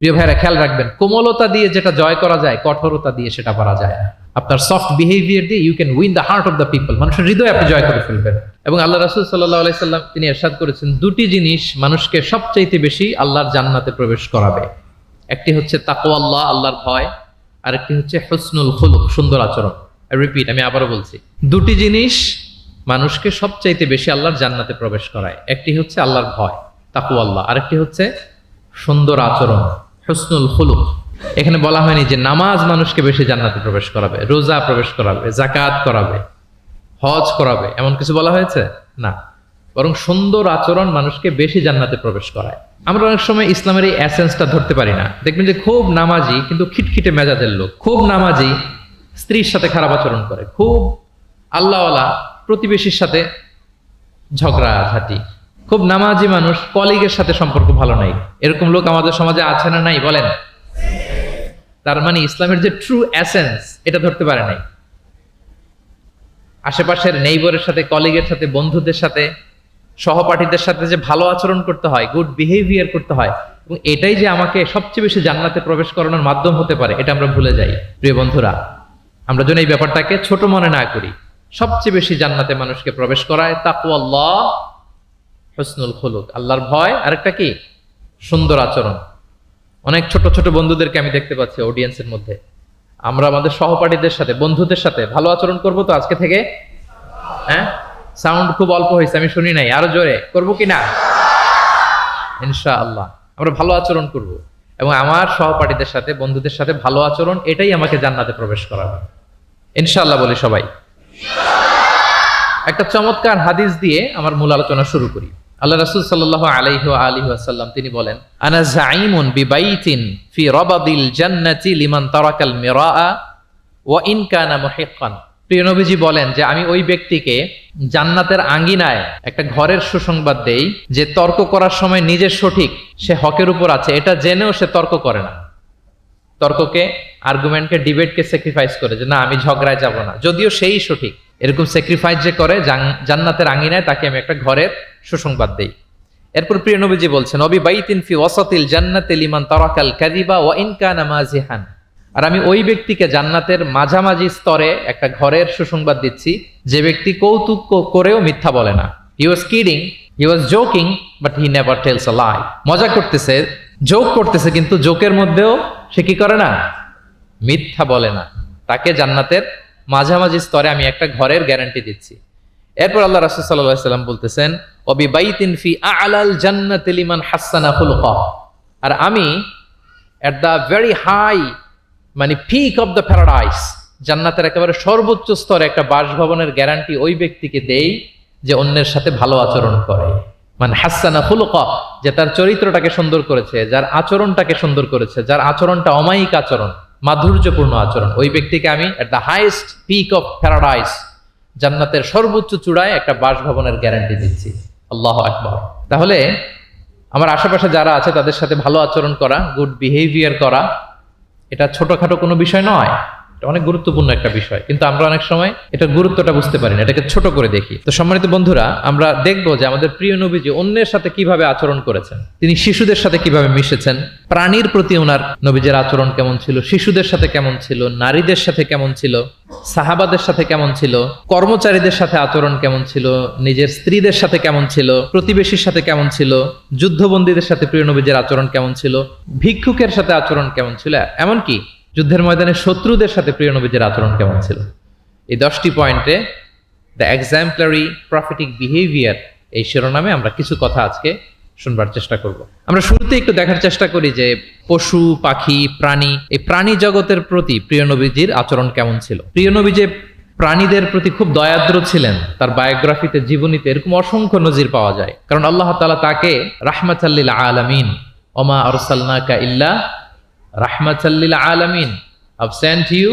প্রিয় ভাইরা, খেয়াল রাখবেন, কোমলতা দিয়ে যেটা জয় করা যায়, কঠোরতা দিয়ে সেটা পারা যায় না। আপনার সফট বিহেভিয়ার দিয়ে you can win the heart of the people, মানুষের হৃদয় আপনি জয় করে ফেলবেন। এবং আল্লাহ রাসূল সাল্লাল্লাহু আলাইহি সাল্লাম তিনি ইরশাদ করেছেন, দুটি জিনিস মানুষকে সবচাইতে বেশি আল্লাহর জান্নাতে প্রবেশ করাবে। একটি হচ্ছে তাকওয়াল্লাহ, আল্লাহর ভয়, আর একটি হচ্ছে হুসনুল খুলুক, সুন্দর আচরণ। রিপিট, আমি আবারও বলছি, দুটি জিনিস মানুষকে সবচাইতে বেশি আল্লাহর জান্নাতে প্রবেশ করায়। একটি হচ্ছে আল্লাহর ভয়, তাকওয়াল্লাহ, আরেকটি হচ্ছে সুন্দর আচরণ, হুসনুল খুলুক। এখানে বলা হয়নি যে নামাজ মানুষকে বেশি জান্নাতে প্রবেশ করাবে, রোজা প্রবেশ করাবে, যাকাত করাবে, হজ করাবে, এমন কিছু বলা হয়েছে না। বরং সুন্দর আচরণ মানুষকে বেশি জান্নাতে প্রবেশ করায়। আমরা অনেক সময় ইসলামের এই এসেন্সটা ধরতে পারি না। দেখবেন যে খুব নামাজি কিন্তু খিটখিটে মেজাজের লোক, খুব নামাজি স্ত্রীর সাথে খারাপ আচরণ করে, খুব আল্লাহওয়ালা প্রতিবেশীর সাথে ঝগড়াঝাটি, খুব নামাজি মানুষ কলিগের সাথে সম্পর্ক ভালো নাই। এরকম লোক আমাদের সমাজে আছে না নাই বলেন? তার মানে ইসলামের যে ট্রু এসেন্স এটা ধরতে পারে নাই। আশেপাশের নেইবরের সাথে, কলিগের সাথে, বন্ধুদের সাথে, সহপাঠীদের সাথে যে ভালো আচরণ করতে হয়, গুড বিহেভিয়ার করতে হয়, এবং এটাই যে আমাকে সবচেয়ে বেশি জান্নাতে প্রবেশ করানোর মাধ্যম হতে পারে, এটা আমরা ভুলে যাই। প্রিয় বন্ধুরা, আমরা যেন এই ব্যাপারটাকে ছোট মনে না করি। সবচেয়ে বেশি জান্নাতে মানুষকে প্রবেশ করায় তাকওয়াল্লাহ, হুসনুল খুলুক, আল্লাহর ভয়, আরেকটা কি? সুন্দর আচরণ। অনেক ছোট ছোট বন্ধুদেরকে আমি দেখতে পাচ্ছি অডিয়েন্সের মধ্যে। আমরা আমাদের সহপাঠীদের সাথে, বন্ধুদের সাথে ভালো আচরণ করবো তো আজকে থেকে? হ্যাঁ, সাউন্ড খুব অল্প হয়েছে, আমি শুনি নাই, আরো জোরে করবো কিনা? ইনশাআল্লাহ আমরা ভালো আচরণ করব, এবং আমার সহপাঠীদের সাথে, বন্ধুদের সাথে ভালো আচরণ, এটাই আমাকে জান্নাতে প্রবেশ করাবে ইনশাআল্লাহ। বলি সবাই। একটা চমৎকার হাদিস দিয়ে আমার মূল আলোচনা শুরু করি। আল্লাহ রাসূল সাল্লাল্লাহু আলাইহি ওয়া আলিহি ওয়াসাল্লাম তিনি বলেন, আনা যাঈমুন বিবাইতিন ফি রাবাদিল জান্নাতি লিমান তারাকাল মিরাআ ওয়া ইন কানা মুহিক্কান। প্রিয় নবীজি বলেন যে আমি ওই ব্যক্তিকে জান্নাতের আঙ্গিনায় একটা ঘরের সুসংবাদ দেই যে তর্ক করার সময় নিজের সঠিক, সে হকের উপর আছে, এটা জেনেও সে তর্ক করে না। তর্ককে, আর্গুমেন্টকে, ডিবেটকে স্যাক্রিফাইস করে যে না আমি ঝগড়ায় যাব না, যদিও সেই সঠিক। এরকম স্যাক্রিফাইস যে করে, জান্নাতের আঙ্গিনায় তাকে আমি একটা ঘরের সুসংবাদ দেই। এরপর প্রিয় নবীজি বলছেন, অবি বাইতিন ফি ওয়াসাতিল জান্নাতি লিমান তারাকাল কাযিবা ওয়া ইন কানা মাজিহান। আর আমি ওই ব্যক্তিকে জান্নাতের মাঝামাঝি স্তরে একটা ঘরের সুসংবাদ দিচ্ছি যে ব্যক্তি কৌতুক করেও মিথ্যা বলে না। He was kidding, he was joking, but he never tells a lie. মজা করতেছে, জোক করতেছে, কিন্তু জোকের মধ্যেও সে কি করে না? মিথ্যা বলে না। তাকে জান্নাতের মাঝামাঝি স্তরে আমি একটা ঘরের গ্যারান্টি দিচ্ছি। এরপর আল্লাহ রাসূল সাল্লাল্লাহু আলাইহি ওয়াসাল্লাম বলতেছেন, ওয়াবি বাইতিন ফি আ'লাল জান্নাতি লিমান হাসানা খুলুকা। আর আমি এট দ্য ভেরি হাই, মানে পিক অফ দ্য প্যারাডাইস, জান্নাতের একেবারে সর্বোচ্চ স্তরে একটা বাসভবনের গ্যারান্টি ওই ব্যক্তিকে দেই যে অন্যের সাথে ভালো আচরণ করে। মানে হাসানা খুলুকা, যে তার চরিত্রটাকে সুন্দর করেছে, যার আচরণটাকে সুন্দর করেছে, যার আচরণটা অমায়িক আচরণ, মাধুর্যপূর্ণ আচরণ, ওই ব্যক্তিকে আমি at the highest peak of paradise, জান্নাতের সর্বোচ্চ চূড়ায় একটা বাসভবনের গ্যারান্টি দিচ্ছি। আল্লাহু আকবার। তাহলে আমার আশেপাশে যারা আছে তাদের সাথে ভালো আচরণ করা, গুড বিহেভিয়ার করা, এটা ছোটখাটো কোনো বিষয় নয়, এটা অনেক গুরুত্বপূর্ণ একটা বিষয়। কিন্তু আমরা অনেক সময় এটার গুরুত্বটা বুঝতে পারি না, এটাকে ছোট করে দেখি। তো সম্মানিত বন্ধুরা, আমরা দেখবো যে আমাদের প্রিয় নবীজি অন্যের সাথে কিভাবে আচরণ করেছেন। তিনি শিশুদের সাথে কিভাবে মিশেছেন, প্রাণীর প্রতি ওনার নবীজের আচরণ কেমন ছিল, শিশুদের সাথে কেমন ছিল, নারীদের সাথে কেমন ছিল, সাহাবাদের সাথে কেমন ছিল, কর্মচারীদের সাথে আচরণ কেমন ছিল, নিজের স্ত্রীদের সাথে কেমন ছিল, প্রতিবেশীর সাথে কেমন ছিল, যুদ্ধবন্দীদের সাথে প্রিয় নবীজের আচরণ কেমন ছিল, ভিক্ষুকের সাথে আচরণ কেমন ছিল, এমনকি যুদ্ধের ময়দানে শত্রুদের সাথে প্রিয় নবীজের আচরণ কেমন ছিল। এই 10টি পয়েন্টে দ্য এক্সাম্পলারি প্রফেটিক বিহেভিয়ার এই শিরোনামে আমরা কিছু কথা আজকে শুনবার চেষ্টা করব। আমরা শুরুতে একটু দেখার চেষ্টা করি যে পশু, পাখি, প্রাণী, এই প্রাণী জগতের প্রতি প্রিয় নবীজির আচরণ কেমন ছিল। প্রিয় নবী যে প্রাণীদের প্রতি খুব দয়াদ্র ছিলেন, তার বায়োগ্রাফিতে, জীবনীতে এরকম অসংখ্য নজির পাওয়া যায়। কারণ আল্লাহ তাআলা তাকে রাহমাতাল লিল আলামিন, ওমা আরসালনাকা ইল্লা রাহমাতাল লিল আলামিন, I've sent you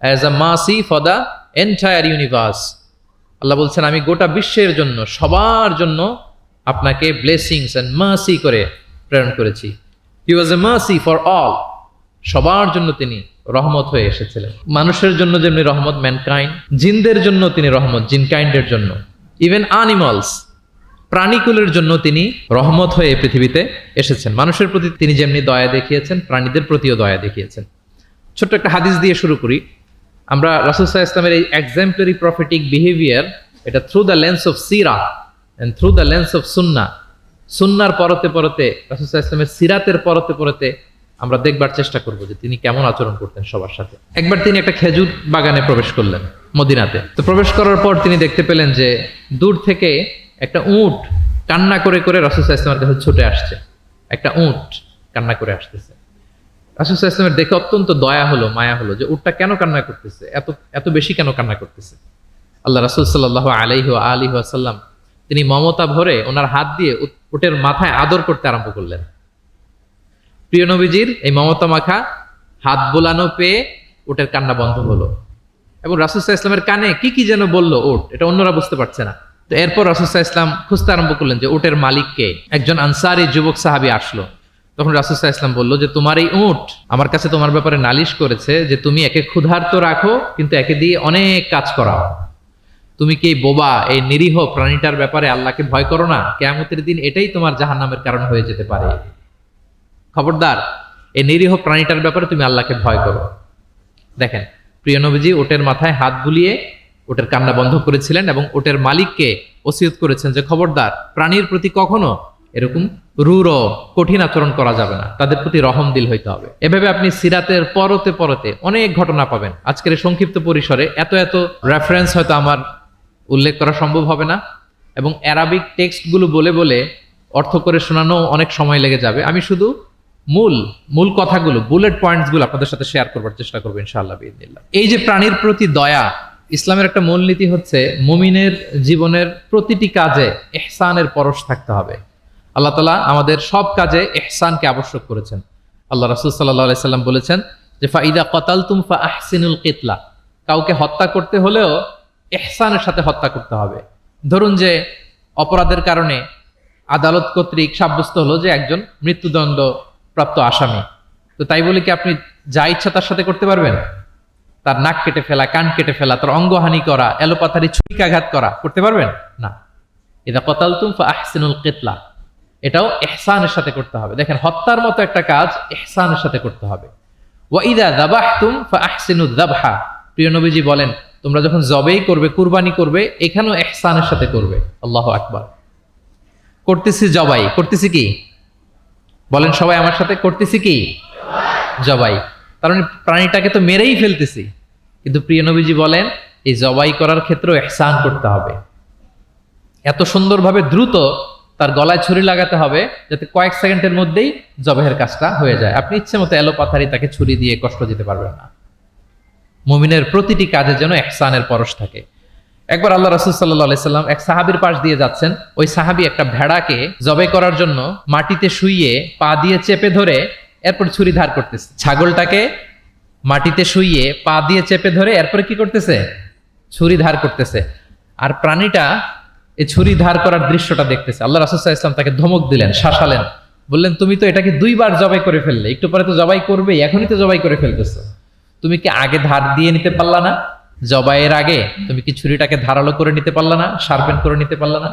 as a mercy for the entire universe। আল্লাহ বলছেন আমি গোটা বিশ্বের জন্য, সবার জন্য আপনাকে ব্লেসিংস এন্ড মার্সি করে প্রেরণ করেছি। He was a mercy for all, সবার জন্য তিনি রহমত হয়ে এসেছিলেন। মানুষের জন্য যেমনি রহমত, ম্যানকাইন্ড, জিনদের জন্য তিনি রহমত, জিনকাইন্ডের জন্য, ইভেন অ্যানিমালস, প্রাণীকুলের জন্য তিনি রহমত হয়ে এই পৃথিবীতে এসেছেন। মানুষের প্রতি তিনি যেমনি দয়া দেখিয়েছেন, প্রাণীদের প্রতিও দয়া দেখিয়েছেন। ছোট্ট একটা হাদিস দিয়ে শুরু করি। আমরা রাসূল সাল্লাল্লাহু আলাইহি ওয়াসাল্লামের এই এক্সাম্পলারি প্রফেটিক বিহেভিয়ার, এটা থ্রু দ্য লেন্স অফ সিরা and through the lens of সুন্নাহ, সুন্নাহর পরতে পরতে, রাসূল সাল্লাল্লাহু আলাইহি ওয়াসাল্লামের সিরাতের পরতে পরতে আমরা দেখবার চেষ্টা করব যে তিনি কেমন আচরণ করতেন সবার সাথে। একবার তিনি একটা খেজুর বাগানে প্রবেশ করলেন মদিনাতে। তো প্রবেশ করার পর তিনি দেখতে পেলেন যে দূর থেকে একটা উট কান্না করে করে রাসূল সাল্লাল্লাহু আলাইহি ওয়াসাল্লামের কাছে ছুটে আসছে। একটা উট কান্না করে আসতেছে। রাসূল সাল্লাল্লাহু আলাইহি ওয়াসাল্লামের দেখে অত্যন্ত দয়া হলো, মায়া হলো যে উটটা কেন কান্না করতেছে, এত এত বেশি কেন কান্না করতেছে। আল্লাহ রাসূল সাল্লাল্লাহু আলাইহি ওয়াসাল্লাম তিনি মমতা ভরে ওনার হাত দিয়ে উটের মাথায় আদর করতে আরম্ভ করলেন। প্রিয় নবীজির এই মমতা মাখা হাত বোলানো পেয়ে উটের কান্না বন্ধ হলো এবং রাসূল সাল্লাল্লাহু আলাইহি ওয়াসাল্লামের কানে কি কি যেন বললো উট, এটা অন্যরা বুঝতে পারছে না। তো এরপর রাসূল সাল্লাল্লাহু আলাইহি ওয়াসাল্লাম খুঁজতে আরম্ভ করলেন যে উটের মালিক কে। একজন আনসারী যুবক সাহাবী আসলো। তখন রাসূল সাল্লাল্লাহু আলাইহি ওয়াসাল্লাম বলল যে তোমার এই উট আমার কাছে তোমার ব্যাপারে নালিশ করেছে যে তুমি একে ক্ষুধার্ত রাখো কিন্তু একে দিয়ে অনেক কাজ করাও। তুমি কি এই বোবা, এই নিরীহ প্রাণীটার ব্যাপারে আল্লাহকে ভয় করো না? কিয়ামতের দিন এটাই তোমার জাহান্নামের কারণ হয়ে যেতে পারে। খবরদার, এই নিরীহ প্রাণীটার ব্যাপারে তুমি আল্লাহকে ভয় করো। দেখেন, প্রিয় নবীজি উটের মাথায় হাত বুলিয়ে উটের কান্না বন্ধ করেছিলেন এবং উটের মালিককে ওসিয়ত করেছেন যে খবরদার, প্রাণীর প্রতি কখনো এরকম রূঢ় কঠিন আচরণ করা যাবে না, তাদের প্রতি রহম দিল হইতে হবে। এভাবে আপনি সিরাতের পরতে পরতে অনেক ঘটনা পাবেন। আজকের এই সংক্ষিপ্ত পরিসরে এত এত রেফারেন্স হয়তো আমার উল্লেখ করা সম্ভব হবে না এবং অ্যারাবিক টেক্সটগুলো বলে বলে অর্থ করে শোনানো অনেক সময় লেগে যাবে। আমি শুধু মূল কথাগুলো, বুলেট পয়েন্টসগুলো আপনাদের সাথে শেয়ার করবার চেষ্টা করবো ইনশাআল্লাহ বিইذনিল্লাহ। এই যে প্রাণীর প্রতি দয়া, ইসলামের একটা মূলনীতি হচ্ছে মুমিনের জীবনের প্রতিটি কাজে ইহসানের পরশ থাকতে হবে। আল্লাহ তাআলা আমাদের সব কাজে ইহসানকে আবশ্যক করেছেন। আল্লাহ রাসূল সাল্লাল্লাহু আলাইহি সাল্লাম বলেছেন যে ফাইদা কাতালতুম ফাআহসিনুল কিতলা, কাউকে হত্যা করতে হলেও ইহসানের সাথে হত্যা করতে হবে। ধরুন যে অপরাধের কারণে আদালত কর্তৃক সাব্যস্ত হলো যে একজন মৃত্যুদণ্ড প্রাপ্ত আসামি, তো তাই বলে কি আপনি যা ইচ্ছা তার সাথে করতে পারবেন? তার নাক কেটে ফেলা, কান কেটে ফেলা, তার অঙ্গহানি করা, এলোপাথারি ছুরিকাঘাত করা করতে পারবেন না। ইদা কাতালতুম ফাআহসিনুল কিতলা, এটাও ইহসানের সাথে করতে হবে। দেখেন, হত্যার মতো একটা কাজ ইহসানের সাথে করতে হবে। ওয়া ইদা যাবাহতুম ফাআহসিনুয যাবহা, প্রিয় নবীজি বলেন তোমরা যখন জবেই করবে, কুরবানি করবে, এখানেও ইহসানের সাথে করবে। আল্লাহু আকবার। করতেছি জবাই, করতেছি কি বলেন সবাই আমার সাথে, করতেছি কি জবাই। তার মানে প্রাণীটাকে তো মেরেই ফেলতেছি, কিন্তু প্রিয় নবীজি বলেন এই জবাই করার ক্ষেত্রেও ইহসান করতে হবে। এত সুন্দরভাবে দ্রুত তার গলায় ছুরি লাগাতে হবে যাতে কয়েক সেকেন্ডের মধ্যেই জবাইয়ের কাজটা হয়ে যায়। আপনি ইচ্ছে মতো এলোপাথারি তাকে ছুরি দিয়ে কষ্ট দিতে পারবেন না। মুমিনের প্রতিটি কাজের যেন ইহসানের পরশ থাকে। একবার আল্লাহ রাসূল সাল্লাল্লাহু আলাইহি সাল্লাম এক সাহাবীর পাশ দিয়ে যাচ্ছেন। ওই সাহাবী একটা ভেড়াকে জবাই করার জন্য মাটিতে শুইয়ে পা দিয়ে চেপে ধরে এরপর ছুরি ধার করতেছে। ছাগলটাকে মাটিতে শুইয়ে পা দিয়ে চেপে ধরে এরপরে কি করতেছে? ছুরি ধার করতেছে। আর প্রাণীটা এই ছুরি ধার করার দৃশ্যটা দেখতেছে। আল্লাহ রাসূল সাল্লাল্লাহু আলাইহি ওয়াসাল্লাম তাকে ধমক দিলেন, শাসালেন, বললেন তুমি তো এটাকে 2 বার জবাই করে ফেললে, একটু পরে তো জবাই করবেই, এখনই তো জবাই করে ফেলতেছো, তুমি কি আগে ধার দিয়ে নিতে পারলা না? জবাইয়ের আগে তুমি কি ছুরিটাকে ধারালো করে নিতে পারলা না? শার্পেন করে নিতে পারলা না?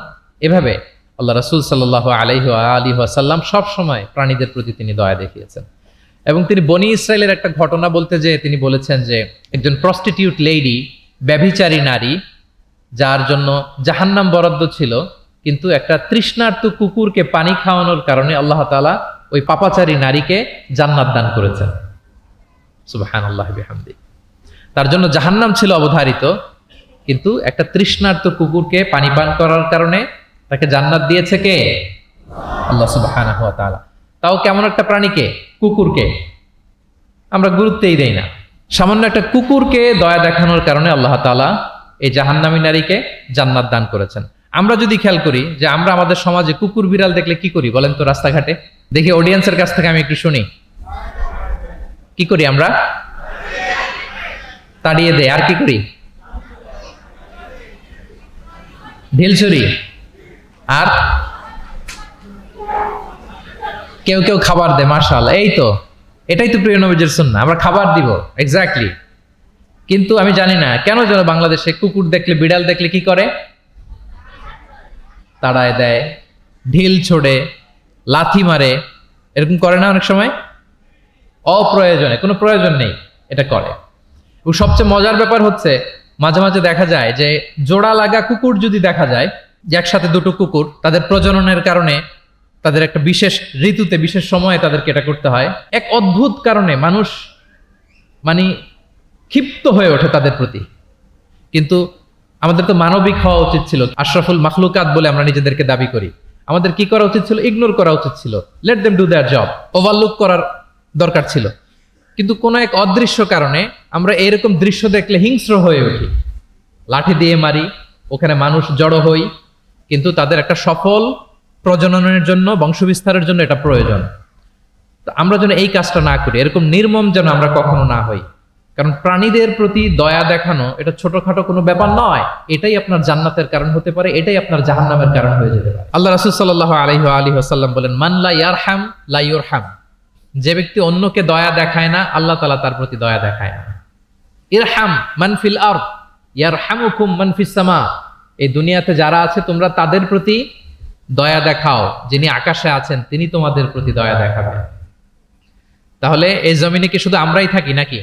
এভাবে আল্লাহ রাসূল সাল্লাল্লাহু আলাইহি ওয়াসাল্লাম সব সময় প্রাণীদের প্রতি তিনি দয়া দেখিয়েছেন। এবং তিনি বনি ইসরাইলের একটা ঘটনা বলতে যেয়ে তিনি বলেছেন যে একজন প্রস্টিটিউট লেডি, ব্যভিচারী নারী, যার জন্য জাহান্নাম বরাদ্দ ছিল, কিন্তু একটা তৃষ্ণার্ত কুকুরকে পানি খাওয়ানোর কারণে আল্লাহ তাআলা ওই পাপাচারী নারীকে জান্নাত দান করেছেন। সুবহানাল্লাহ বিহামদি। তার জন্য জাহান্নাম ছিল অবধারিত, কিন্তু একটা তৃষ্ণার্ত কুকুরকে পানি পান করার কারণে তাকে জান্নাত দিয়েছে কে? আল্লাহ সুবহানাহু ওয়া তাআলা। তাও কেমন একটা প্রাণীকে? কুকুরকে। আমরা গুরুত্বই দেই না। সামান্য একটা কুকুরকে দয়া দেখানোর কারণে আল্লাহ তাআলা এই জাহান্নামী নারীকে জান্নাত দান করেছেন। আমরা যদি খেয়াল করি যে আমরা আমাদের সমাজে কুকুর বিড়াল দেখলে কি করি বলেন তো? রাস্তাঘাটে দেখি, অডিয়েন্সের কাছ থেকে আমি একটু শুনি, কি করি আমরা? তাড়িয়ে দেয়। আর কি করি? ঢিল ছুরি। আর কেউ কেউ খাবার দেয়। মাশাআল্লাহ, এই তো, এটাই তো প্রিয় নবীজির সুন্নাহ, আমরা খাবার দিব। এক্স্যাক্টলি। কিন্তু আমি জানি না কেন যেন বাংলাদেশে কুকুর দেখলে, বিড়াল দেখলে কি করে? তাড়ায় দেয়, ঢিল ছোড়ে, লাথি মারে, এরকম করে না অনেক সময়? অপ্রয়োজনে, কোনো প্রয়োজন নেই এটা করে। এবং সবচেয়ে মজার ব্যাপার হচ্ছে মাঝে মাঝে দেখা যায় যে জোড়া লাগা কুকুর যদি দেখা যায়, যে একসাথে দুটো কুকুর, তাদের প্রজননের কারণে তাদের একটা বিশেষ ঋতুতে বিশেষ সময়ে তাদেরকে এটা করতে হয়, এক অদ্ভুত কারণে মানুষ মানে ক্ষিপ্ত হয়ে ওঠে তাদের প্রতি। কিন্তু আমাদের তো মানবিক হওয়া উচিত ছিল, আশরাফুল মাখলুকাত বলে আমরা নিজেদেরকে দাবি করি। আমাদের কি করা উচিত ছিল? ইগনোর করা উচিত ছিল, let them do there job, overlook করার দরকার ছিল। কিন্তু কোনো এক অদৃশ্য কারণে আমরা এরকম দৃশ্য দেখলে হিংস্র হয়ে উঠি, লাঠি দিয়ে মারি, ওখানে মানুষ জড়ো হই। কিন্তু তাদের একটা সফল প্রজননের জন্য, বংশবিস্তারের জন্য এটা প্রয়োজন। তো আমরা যেন এই কাজটা না করি, এরকম নির্মম যেন আমরা কখনো না হই। কারণ প্রাণীদের প্রতি দয়া দেখানো এটা ছোটখাটো কোনো ব্যাপার নয়, এটাই আপনার জান্নাতের কারণ হতে পারে, এটাই আপনার জাহান্নামের কারণ হয়ে যেতে পারে। আল্লাহ রাসূল সাল্লাল্লাহু আলাইহি ওয়া আলিহি ওয়াসাল্লাম বলেন, মান লা ইয়ারহাম লা ইউরহাম। যে ব্যক্তি অন্যকে দয়া দেখায় না, আল্লাহ তাআলা তার প্রতি দয়া দেখায় না। ইরহাম মান ফিল আরদ ইয়ারহামুকুম মান ফিস সামা। এই দুনিয়াতে যারা আছে তোমরা তাদের প্রতি দয়া দেখাও, যিনি আকাশে আছেন তিনি তোমাদের প্রতি দয়া দেখাবেন। তাহলে এই জমিনে কি শুধু আমরাই থাকি নাকি?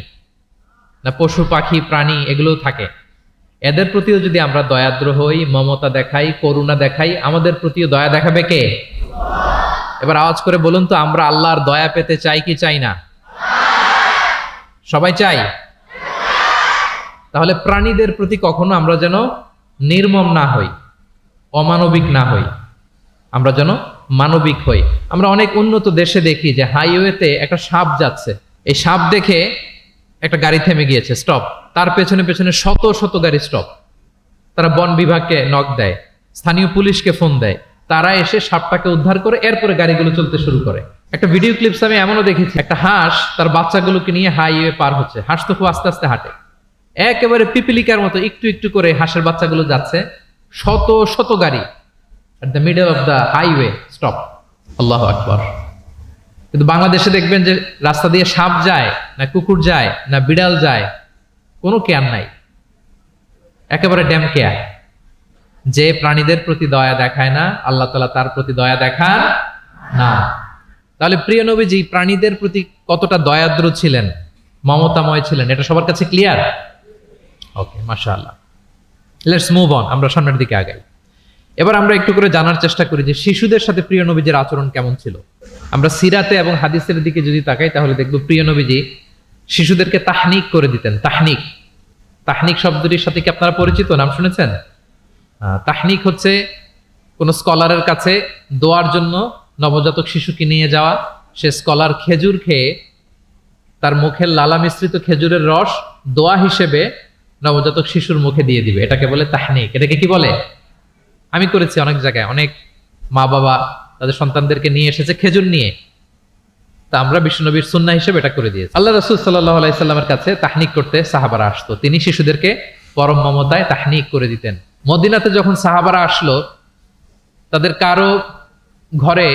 না পশু পাখি প্রাণী এগুলোও থাকে? এদের প্রতিও যদি আমরা দয়াদ্র হই, মমতা দেখাই, করুণা দেখাই, আমাদের প্রতিও দয়া দেখাবে কে? এবার আওয়াজ করে বলুন তো, আমরা আল্লাহর দয়া পেতে চাই কি চাই না? সবাই চাই। তাহলে প্রাণীদের প্রতি কখনো আমরা যেন নির্মম না হই, অমানবিক না হই, আমরা যেন মানবিক হই। আমরা অনেক উন্নত দেশে দেখি যে হাইওয়েতে একটা সাপ যাচ্ছে, এই সাপ দেখে একটা গাড়ি থেমে গিয়েছে, স্টপ। তার পেছনে পেছনে শত শত গাড়ি স্টপ। তারা বন বিভাগকে নক দেয়, স্থানীয় পুলিশকে ফোন দেয়, তারা এসে সাপটাকে উদ্ধার করে এরপরে গাড়িগুলো চলতে শুরু করে। একটা ভিডিও ক্লিপস আমি এমনও দেখেছি, একটা হাঁস তার বাচ্চাগুলোকে নিয়ে হাইওয়ে পার হচ্ছে। হাঁস তো খুব আস্তে আস্তে হাঁটে, একেবারে পিপিলিকার মতো একটু একটু করে হাঁসের বাচ্চাগুলো যাচ্ছে, শত শত গাড়ি at the middle of the highway stop. আল্লাহু আকবার। কিন্তু বাংলাদেশে দেখবেন যে রাস্তা দিয়ে সাপ যায় না কুকুর যায় না বিড়াল যায়, কোনো কেয়ার নাই, একেবারে ড্যাম কেয়ার। যে প্রাণীদের প্রতি দয়া দেখায় না, আল্লাহ তাআলা তার প্রতি দয়া দেখান না। তাহলে প্রিয় নবীজি প্রাণীদের প্রতি কতটা দয়াদ্র ছিলেন, মমতাময় ছিলেন, এটা সবার কাছে ক্লিয়ার? ওকে, মাশাআল্লাহ। লেটস মুভ অন, আমরা সামনের দিকে আগাই। এবার আমরা একটু করে জানার চেষ্টা করি যে শিশুদের সাথে প্রিয় নবীজির আচরণ কেমন ছিল। আমরা সিরাতে এবং হাদিসের দিকে যদি তাকাই তাহলে দেখব প্রিয় নবীজি শিশুদেরকে তাহনিক করে দিতেন। তাহনিক, তাহনিক শব্দটির সাথে কি আপনারা পরিচিত? নাম শুনেছেন? তাহনিক হচ্ছে কোন স্কলারের কাছে দোয়ার জন্য নবজাতক শিশুকে নিয়ে যাওয়া, সে স্কলার খেজুর খেয়ে তার মুখের লালা মিশ্রিত খেজুরের রস দোয়া হিসেবে নবজাতক শিশুর মুখে দিয়ে দিবে, এটাকে বলে তাহনিক। এটাকে কি বলে? আমি করেছি অনেক জায়গায়, অনেক মা বাবা তাদের সন্তানদেরকে নিয়ে এসেছে খেজুর নিয়ে, তা আমরা বিশ্বনবীর সুন্নাহ হিসেবে এটা করে দিয়েছি। আল্লাহ রাসূল সাল্লাল্লাহু আলাইহি সাল্লামের কাছে তাহনিক করতে সাহাবারা আসতো, তিনি শিশুদেরকে পরম মমতায় তাহনিক করে দিতেন। মদিনাতে যখন সাহাবারা আসলো, তাদের কারো ঘরে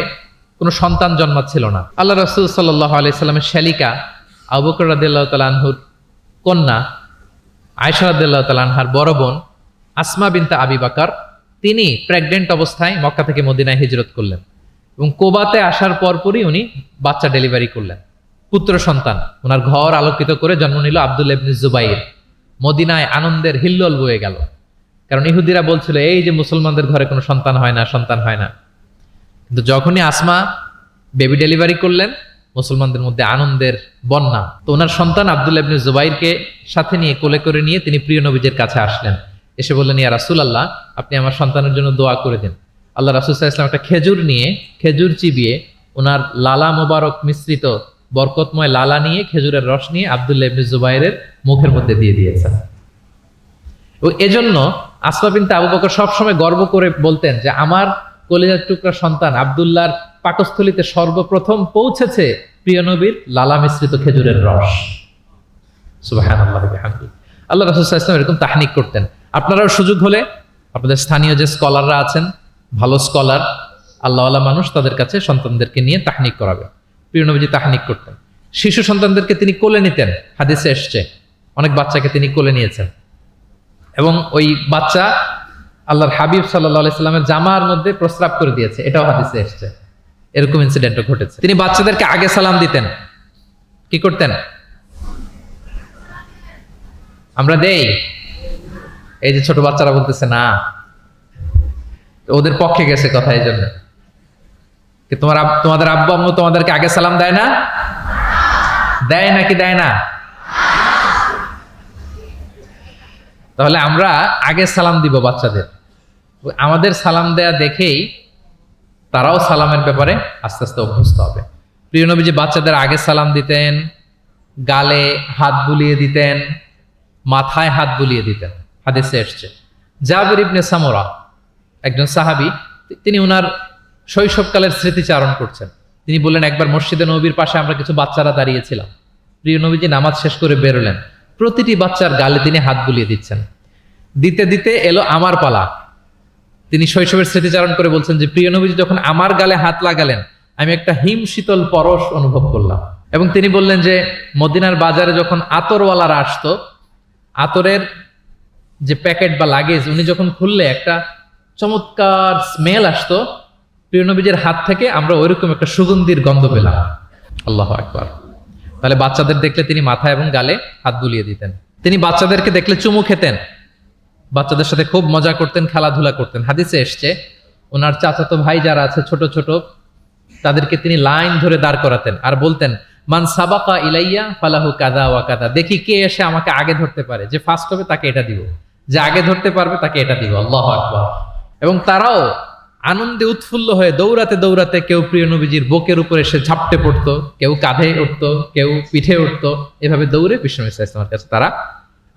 কোনো সন্তান জন্মাচ্ছিল না। আল্লাহ রাসূল সাল্লাল্লাহু আলাইহি সাল্লামের শ্যালিকা আবু বকর রাদিয়াল্লাহু তাআলা আনহুর কন্যা আয়েশা রাদিয়াল্লাহু তাআলা আনহার বড় বোন আসমা বিনতে আবি বকর, তিনি প্রেগনেন্ট অবস্থায় মক্কা থেকে মদিনায় হিজরত করলেন এবং কোবাতে আসার পরপরই উনি বাচ্চা ডেলিভারি করলেন, পুত্র সন্তান। ওনার ঘর আলোকিত করে জন্ম নিল আব্দুল্লাহ ইবনে জুবাইর। মদিনায় আনন্দের হিল্লোল বয়ে গেল, কারণ ইহুদিরা বলছিল এই যে মুসলমানদের ঘরে কোনো সন্তান হয় না, সন্তান হয় না। কিন্তু যখনই আসমা বেবি ডেলিভারি করলেন, মুসলমানদের মধ্যে আনন্দের বন্যা। তো ওনার সন্তান আব্দুল্লাহ ইবনে জুবাইরকে সাথে নিয়ে কোলে করে নিয়ে তিনি প্রিয় নবীজির কাছে আসলেন, এসে বললেন, ইয়া রাসূলুল্লাহ, আপনি আমার সন্তানের জন্য দোয়া করে দিন। আল্লাহ রাসূল সাল্লাল্লাহু আলাইহি ওয়াসাল্লাম একটা খেজুর নিয়ে, খেজুর চিবিয়ে ওনার লালা মোবারক মিশ্রিত বরকতময় লালা নিয়ে, খেজুরের রস নিয়ে আব্দুল্লাহ ইবনে জুবাইরের মুখের মধ্যে দিয়ে দিয়েছেন। ও এজন্য আসমা বিনতে আবু বকর সবসময় গর্ব করে বলতেন যে আমার কলিজার টুকরা সন্তান আব্দুল্লাহর পাকস্থলীতে সর্বপ্রথম পৌঁছেছে প্রিয় নবীর লালা মিশ্রিত খেজুরের রস। সুবহানাল্লাহ ওয়া বিহামদিহি। আল্লাহ রাসূল সাল্লাল্লাহু আলাইহি ওয়াসাল্লাম এরকম তাহনিক করতেন। আপনারাও সুযোগ হলে আপনাদের স্থানীয় যে স্কলাররা আছেন, ভালো স্কলার, আল্লাহওয়ালা মানুষ, তাদের কাছে সন্তানদেরকে নিয়ে তাহনিক করাবেন। প্রিয় নবীজি তাহনিক করতেন। শিশু সন্তানদেরকে তিনি কোলে নিতেন, হাদিসে এসছে অনেক বাচ্চাকে তিনি কোলে নিয়েছেন এবং ওই বাচ্চা আল্লাহর হাবিব সাল্লাল্লাহু আলাইহি সাল্লামের জামার মধ্যে প্রস্রাব করে দিয়েছে, এটাও হাদিসে এসেছে। এরকম ইনসিডেন্টও ঘটেছে। তিনি বাচ্চাদেরকে আগে সালাম দিতেন। কি করতেন? আমরা দেই, এই যে ছোট বাচ্চারা বলতেছে না, ওদের পক্ষে গেছে কথা, এই জন্য কি তোমাদের আব্বু আম্মু তোমাদেরকে আগে সালাম দেয় না? দেয় নাকি দেয় না? তাহলে আমরা আগে সালাম দিব বাচ্চাদের। আমাদের সালাম দেয়া দেখেই তারাও সালামের ব্যাপারে আস্তে আস্তে অভ্যস্ত হবে। প্রিয় নবীজি বাচ্চাদের আগে সালাম দিতেন, গালে হাত বুলিয়ে দিতেন, মাথায় হাত বুলিয়ে দিতেন। হাদিসে এসছে। জাবির ইবনে সামুরা একজন সাহাবী, তিনি ওনার শৈশবকালের স্মৃতিচারণ করছেন। তিনি বললেন, একবার মসজিদে নবীর পাশে আমরা কিছু বাচ্চারা দাঁড়িয়েছিলাম। প্রিয় নবীজি নামাজ শেষ করে বেরোলেন, প্রতিটি বাচ্চার গালে তিনি হাত বুলিয়ে দিচ্ছেন। দিতে দিতে এলো আমার পালা। তিনি শৈশবের স্মৃতিচারণ করে বলছেন যে প্রিয় নবীজি যখন আমার গালে হাত লাগালেন, আমি একটা হিম শীতল পরশ অনুভব করলাম। এবং তিনি বললেন যে মদিনার বাজারে যখন আতরওয়ালারা আসতো, আতরের যে প্যাকেট বা লাগেজ উনি যখন খুললে একটা চমৎকার স্মেল আসতো, প্রিয় নবীজির হাত থেকে আমরা ওইরকম একটা সুগন্ধির গন্ধ পেলাম। আল্লাহু আকবার। তাহলে বাচ্চাদের দেখলে তিনি মাথায় এবং গালে হাত বুলিয়ে দিতেন। তিনি বাচ্চাদেরকে দেখলে চুমু খেতেন, বাচ্চাদের সাথে খুব মজা করতেন, খেলাধুলা করতেন। হাদিসে এসছে ওনার চাচাতো ভাই যারা আছে ছোট ছোট, তাদেরকে তিনি লাইন ধরে দাঁড় করাতেন আর বলতেন, মান সাবাকা ইলাইয়া ফালাহু কাদা ওয়া কাদা। দেখি কে এসে আমাকে আগে ধরতে পারে, যে ফার্স্ট হবে তাকে এটা দিব, যে আগে ধরতে পারবে তাকে এটা দিব। আল্লাহু আকবার। এবং তারাও আনন্দে উৎফুল্ল হয়ে দৌড়াতে দৌড়াতে কেউ প্রিয় নবীজির বুকের উপরে এসে ঝাপটে পড়তো, কেউ কাঁধে উঠতো, কেউ পিঠে উঠতো, এভাবে দৌড়ে বিষ্ণু ইসলামের কাছে তারা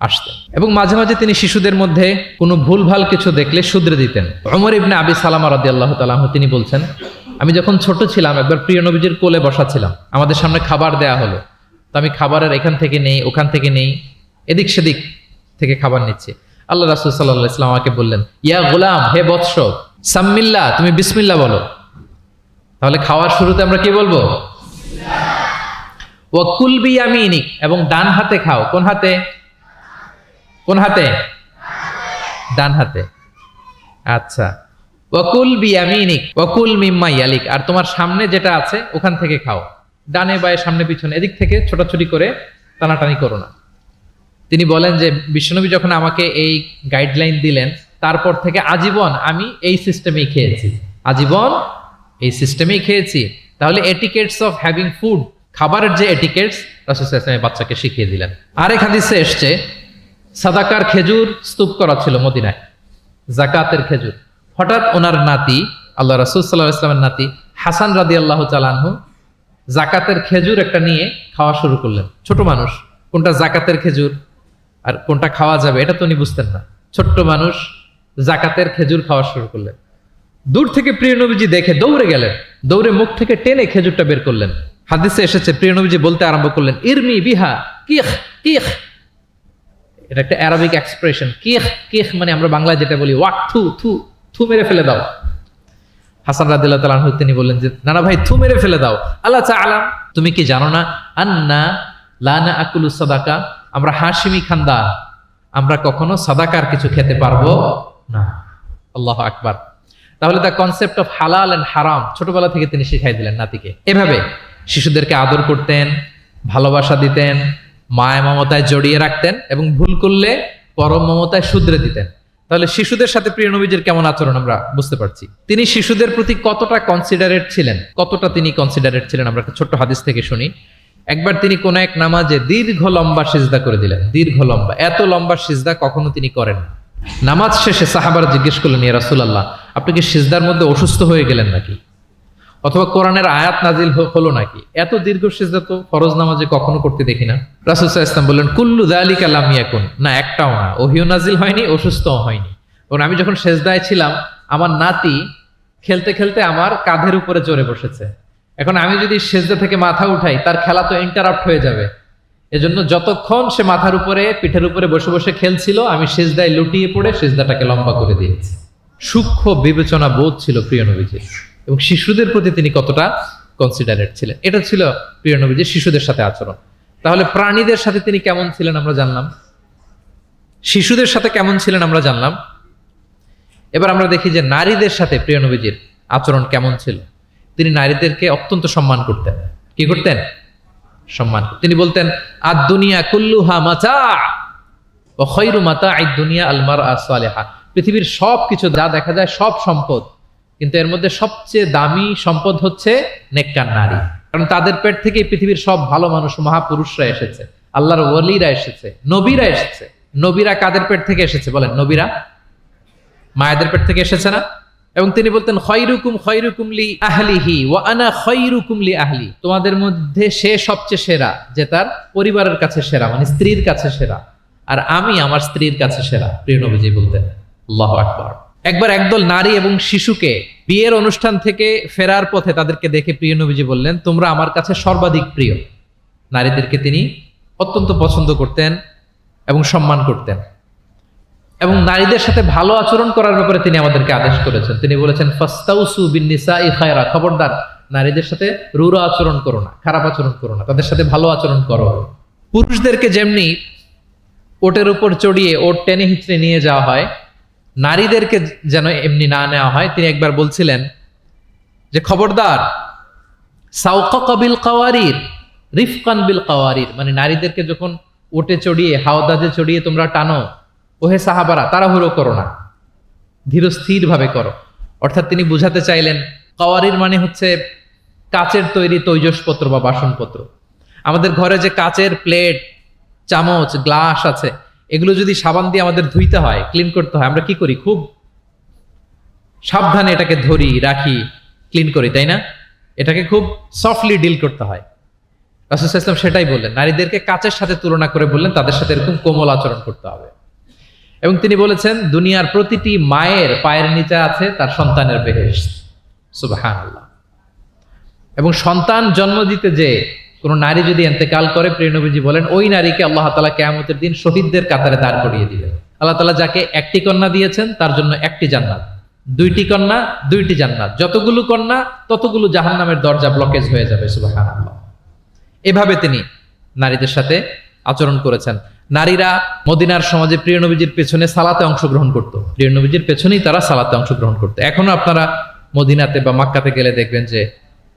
আসতেন। এবং মাঝে মাঝে তিনি শিশুদের মধ্যে কোনো ভুলভাল কিছু দেখলে শুধরে দিতেন। ওমর ইবনে আবি সালামা রাদিয়াল্লাহু তাআলা আনহু তিনি বলছেন, আমি যখন ছোট ছিলাম একবার প্রিয় নবীজির কোলে বসা ছিলাম, আমাদের সামনে খাবার দেয়া হলো, তো আমি খাবারের এখান থেকে নেই ওখান থেকে নেই, এদিক সেদিক থেকে খাবার নিচ্ছি। আল্লাহ রাসূল সাল্লাল্লাহু আলাইহি ওয়াসাল্লাম আমাকে বললেন, ইয়া গোলাম, হে বৎস, সাম্মিল্লাহ, তুমি বিসমিল্লাহ বলো। তাহলে খাওয়ার শুরুতে আমরা কি বলবো? ওয়া কুল বিয়ামিনিক, এবং ডান হাতে খাও। কোন হাতে? কোন হাতে? ডান হাতে। আচ্ছা। ওয়াকুল বিয়ামিনিক ওয়াকুল মিম্মা ইয়ালিক, আর তোমার সামনে যেটা আছে ওখান থেকে খাও। ডানে বায়ে সামনে পিছনে এদিক থেকে ছোটাছুটি করে টানাটানি করো না। তিনি বলেন যে বিশ্বনবী যখন আমাকে এই গাইডলাইন দিলেন, তারপর থেকে আজীবন আমি এই সিস্টেমেই খেয়েছি, আজীবন এই সিস্টেমেই খেয়েছি। তাহলে এটিকেটস অফ হ্যাভিং ফুড, খাবারের যে এটিকেটস রাসূল সাল্লাল্লাহু আলাইহি ওয়াসাল্লাম বাচ্চাকে শিখিয়ে দিলেন। আরেক হাদিসে এসছে সাদাকার খেজুর স্তূপ করা ছিল মদিনায়, যাকাতের খেজুর। হঠাৎ ওনার নাতি, আল্লাহ রাসূল সাল্লাল্লাহু আলাইহি ওয়াসাল্লামের নাতি হাসান রাদিয়াল্লাহু তাআলা আনহু যাকাতের খেজুর একটা নিয়ে খাওয়া শুরু করলেন। ছোট মানুষ, কোনটা যাকাতের খেজুর আর কোনটা খাওয়া যাবে এটা তো উনি বুঝতেন না। ছোট্ট মানুষ যাকাতের খেজুর খাওয়া শুরু করলেন। দূর থেকে প্রিয় নবীজি দেখে দৌড়ে গেলেন, দৌড়ে মুখ থেকে টেনে খেজুরটা বের করলেন। হাদিসে এসেছে প্রিয় নবীজি বলতে আরম্ভ করলেন, ইরমি বিহা কিখ কিখ। এটা একটা আরবিক এক্সপ্রেশন। কিখ কিখ মানে আমরা বাংলায় যেটা বলি ওয়াক, থু থু, থু মেরে ফেলে দাও। হাসান রাদিয়াল্লাহু তাআলা আনহু তিনি বললেন যে না না ভাই, থু মেরে ফেলে দাও। আল্লাহ তাআলা, তুমি কি জানো না আন্না লা নাআকুলু সাদাকা, আমরা হাশিমি খানদান, আমরা কখনো সাদাকার কিছু খেতে পারবো না। আল্লাহু আকবার। তাহলে দ্য কনসেপ্ট অফ হালাল এন্ড হারাম ছোটবেলা থেকে তিনি শিখাই দিলেন নাতিকে। এভাবে শিশুদেরকে আদর করতেন, ভালোবাসা দিতেন, মায়া মমতায় জড়িয়ে রাখতেন এবং ভুল করলে পরম মমতায় শুধরে দিতেন। তাহলে শিশুদের সাথে প্রিয় নবীজির কেমন আচরণ আমরা বুঝতে পারছি। তিনি শিশুদের প্রতি কতটা কনসিডারেট ছিলেন, কতটা তিনি কনসিডারেট ছিলেন আমরা একটা ছোট্ট হাদিস থেকে শুনি। একবার তিনি কোন এক নামাজে দীর্ঘ লম্বা সিজদা করে দিলেন, দীর্ঘ লম্বা, এত লম্বা সিজদা কখনো তিনি করেন না। নামাজ শেষে সাহাবারা জিজ্ঞেস করলেন, ইয়া রাসূলুল্লাহ, আপনি কি সিজদার মধ্যে অসুস্থ হয়ে গেলেন নাকি, অথবা কোরআনের আয়াত নাজিল হলো নাকি? এত দীর্ঘ সিজদা তো ফরজ নামাজে কখনো করতে দেখি না। রাসূল সাল্লাল্লাহু আলাইহি ওয়াসাল্লাম বললেন, কুল্লু যালিকা লাম ইয়াকুন, না একটাও না, ওহিও নাজিল হয়নি, অসুস্থও হয়নি। এবং আমি যখন সিজদায় ছিলাম, আমার নাতি খেলতে খেলতে আমার কাঁধের উপরে চড়ে বসেছে। এখন আমি যদি সিজদা থেকে মাথা উঠাই, তার খেলা তো ইন্টারাপ্ট হয়ে যাবে। এজন্য যতক্ষণ সে মাথার উপরে পিঠের উপরে বসে বসে খেলছিল, আমি সিজদায় লুটিয়ে পড়ে সিজদাটাকে লম্বা করে দিয়েছি। সূক্ষ্ম বিবেচনা বোধ ছিল প্রিয় নবীজির, এবং শিশুদের প্রতি তিনি কতটা কনসিডারেট ছিলেন, এটা ছিল প্রিয় নবীজির শিশুদের সাথে আচরণ। তাহলে প্রাণীদের সাথে তিনি কেমন ছিলেন আমরা জানলাম, শিশুদের সাথে কেমন ছিলেন আমরা জানলাম। এবার আমরা দেখি যে নারীদের সাথে প্রিয় নবীজির আচরণ কেমন ছিল। তিনি নারীদেরকে অত্যন্ত সম্মান করতেন। কি করতেন? সম্মান। তিনি বলতেন আদ দুনিয়া কুল্লুহা মাতা ওয়া খায়রু মাতা'আদ দুনিয়া আল মারআ সালিহা। পৃথিবীর সবকিছু যা দেখা যায় সব সম্পদ, কিন্তু এর মধ্যে সবচেয়ে দামি সম্পদ হচ্ছে নেককার নারী। কারণ তাদের পেট থেকে পৃথিবীর সব ভালো মানুষ, মহাপুরুষরা এসেছে, আল্লাহর ওয়ালিরা এসেছে, নবীরা এসেছে। নবীরা কাদের পেট থেকে এসেছে বলেন? নবীরা মায়েদের পেট থেকে এসেছে না? এবং তিনি বলতেন খায়রুকুম খায়রুকুম লি আহলিহি ওয়া আনা খায়রুকুম লি আহলি। তোমাদের মধ্যে সে সবচেয়ে সেরা যে তার পরিবারের কাছে সেরা, মানে স্ত্রীর কাছে সেরা, আর আমি আমার স্ত্রীর কাছে সেরা। প্রিয় নবীজি বলতেন। আল্লাহু আকবার। একবার একদল নারী এবং শিশুকে বিয়ের অনুষ্ঠান থেকে ফেরার পথে তাদেরকে দেখে প্রিয় নবীজি বললেন, তোমরা আমার কাছে সর্বাধিক প্রিয়। নারীদেরকে তিনি অত্যন্ত পছন্দ করতেন এবং সম্মান করতেন, এবং নারীদের সাথে ভালো আচরণ করার ব্যাপারে তিনি আমাদেরকে আদেশ করেছেন। তিনি বলেছেন ফাস্তাউসু বিন্নিসাই খায়রা, খবরদার নারীদের সাথে রূঢ় আচরণ করো না, খারাপ আচরণ করো না, তাদের সাথে ভালো আচরণ করো। পুরুষদেরকে যেমনি ওটের উপর চড়িয়ে ওট টেনে হিচড়ে নিয়ে যাওয়া হয়, নারীদেরকে যেন এমনি না নেওয়া হয়। তিনি একবার বলছিলেন যে খবরদার সাওকাকা বিল কাওয়ারির রিফকান বিল কাওয়ারির, মানে নারীদেরকে যখন ওটে চড়িয়ে হাওদাজে চড়িয়ে তোমরা টানো, ওহে সাহাবারা তাড়াহুড়ো করো না, ধীর স্থির ভাবে করো। অর্থাৎ তিনি বুঝাতে চাইলেন কাওয়ারির মানে হচ্ছে কাচের তৈরি তৈজসপত্র বা বাসনপত্র। আমাদের ঘরে যে কাচের প্লেট, চামচ, গ্লাস আছে, এগুলো যদি সাবান দিয়ে আমাদের ধুইতে হয়, ক্লিন করতে হয়, আমরা কি করি? খুব সাবধানে এটাকে ধরি, রাখি, ক্লিন করি, তাই না? এটাকে খুব সফটলি ডিল করতে হয়। রাসূল সাল্লাল্লাহু আলাইহি ওয়াসাল্লাম সেটাই বললেন, নারীদেরকে কাচের সাথে তুলনা করে বললেন তাদের সাথে এরকম কোমল আচরণ করতে হবে। এবং তিনি বলেছেন দুনিয়ার প্রতিটি মায়ের পায়ের নিচে আছে তার সন্তানের বেহেশত। সুবহানাল্লাহ। এবং সন্তান জন্ম দিতে যে কোন নারী যদি ইন্তেকাল করে, প্রিয় নবীজি বলেন ওই নারীকে আল্লাহ তাআলা কিয়ামতের দিন শহীদদের কাতারে দাঁড় করিয়ে দিবেন। আল্লাহ তাআলা যাকে একটি কন্যা দিয়েছেন তার জন্য একটি জান্নাত, দুইটি কন্যা দুইটি জান্নাত, যতগুলো কন্যা ততগুলো জাহান্নামের দরজা ব্লকেজ হয়ে যাবে। সুবহানাল্লাহ। এভাবে তিনি নারীদের সাথে আচরণ করেছেন। নারীরা মদিনার সমাজে প্রিয় নবীজির পেছনে সালাতে অংশগ্রহণ করত। প্রিয় নবীজির পেছনেই তারা সালাতে অংশগ্রহণ করত। এখনো আপনারা মদিনাতে বা মক্কাতে গেলে দেখবেন যে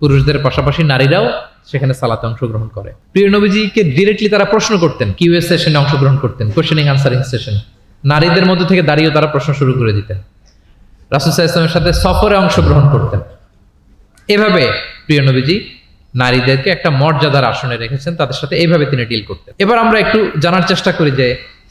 পুরুষদের পাশাপাশি নারীরাও সেখানে সালাতে অংশগ্রহণ করে। প্রিয় নবীজিকে ডিরেক্টলি তারা প্রশ্ন করতেন, কিউএস সেশনে অংশগ্রহণ করতেন, কোশ্চেনিং আনসারিং সেশন। নারীদের মধ্যে থেকে দাঁড়িয়েও তারা প্রশ্ন শুরু করে দিতেন। রাসূল সাল্লাল্লাহু আলাইহি ওয়াসাল্লামের সাথে সফরে অংশগ্রহণ করতেন। এভাবে প্রিয় নবীজি নারীদেরকে একটা মর্যাদার আসনে রেখেছেন, তাদের সাথে এইভাবে তিনি ডিল করতেন। এবার আমরা একটু জানার চেষ্টা করি যে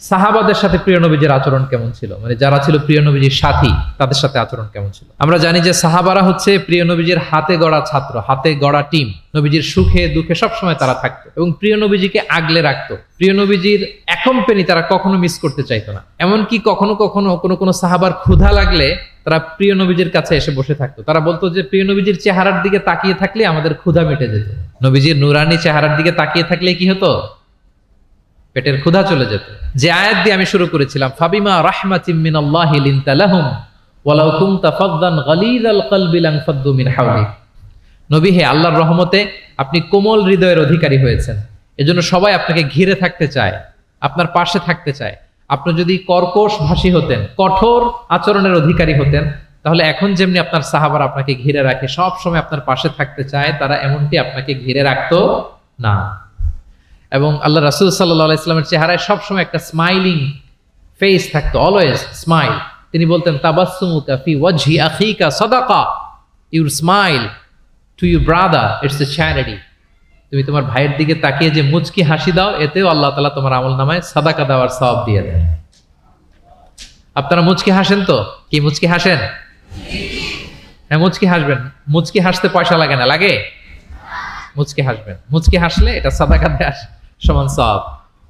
সাহাবাদের সাথে প্রিয় নবীজির আচরণ কেমন ছিল, মানে যারা ছিল প্রিয় নবীজির সাথী তাদের সাথে আচরণ কেমন ছিল। আমরা জানি যে সাহাবারা হচ্ছে প্রিয় নবীজির হাতে গড়া ছাত্র, হাতে গড়া টিম। নবীজির সুখে দুঃখে সবসময় তারা থাকতো এবং প্রিয় নবীজিকে আগলে রাখতো। প্রিয় নবীজির অ্যাকম্পানি তারা কখনো মিস করতে চাইতো না। এমনকি কখনো কখনো কোনো সাহাবার ক্ষুধা লাগলে তারা প্রিয় নবীজির কাছে এসে বসে থাকতো। তারা বলতো যে প্রিয় নবীজির চেহারার দিকে তাকিয়ে থাকলে আমাদের ক্ষুধা মিটে যেত। নবীজির নুরানি চেহারার দিকে তাকিয়ে থাকলে কি হতো? পেটের ক্ষুধা চলে যেত। যে আয়াত দিয়ে আমি শুরু করেছিলাম, ফাবিমা রাহমাতিম মিনাল্লাহি লিনতা লাহুম ওয়ালাউ কুনতা ফাদদান গালিযাল কলবি লানফাদ্দু মিন হাওলিক। নবী হে, আল্লাহর রহমতে আপনি কোমল হৃদয়ের অধিকারী হয়েছেন, এজন্য সবাই আপনাকে ঘিরে থাকতে চায়, আপনার পাশে থাকতে চায়। আপনি যদি কর্কশ ভাষী হতেন, কঠোর আচরণের অধিকারী হতেন, তাহলে এখন যেমনি আপনার সাহাবারা আপনাকে ঘিরে রাখে, সব সময় আপনার পাশে থাকতে চায়, তারা এমনটি আপনাকে ঘিরে রাখতো না। এবং আল্লাহ রাসূল সাল্লাল্লাহু আলাইহি ওয়াসাল্লামের চেহারায় সবসময় একটা স্মাইলিং ফেস থাকতো, অলওয়েজ স্মাইল। তিনি বলতেন তাবাসসুমুকা ফি ওয়াজহি আখিকা সাদাকা, your smile to your brother it's a charity. তুমি তোমার ভাইয়ের দিকে তাকিয়ে যে মুচকি হাসি দাও, এতেও আল্লাহ তাআলা তোমার আমলনামায় সাদাকা দেওয়ার সওয়াব দিয়ে দেন। আপনারা মুচকি হাসেন তো? কি মুচকি হাসেন? হ্যাঁ, মুচকি হাসবেন। মুচকি হাসতে পয়সা লাগে না, লাগে? মুচকি হাসবেন। মুচকি হাসলে এটা সাদাকা দেওয়ার সমান সওয়াব।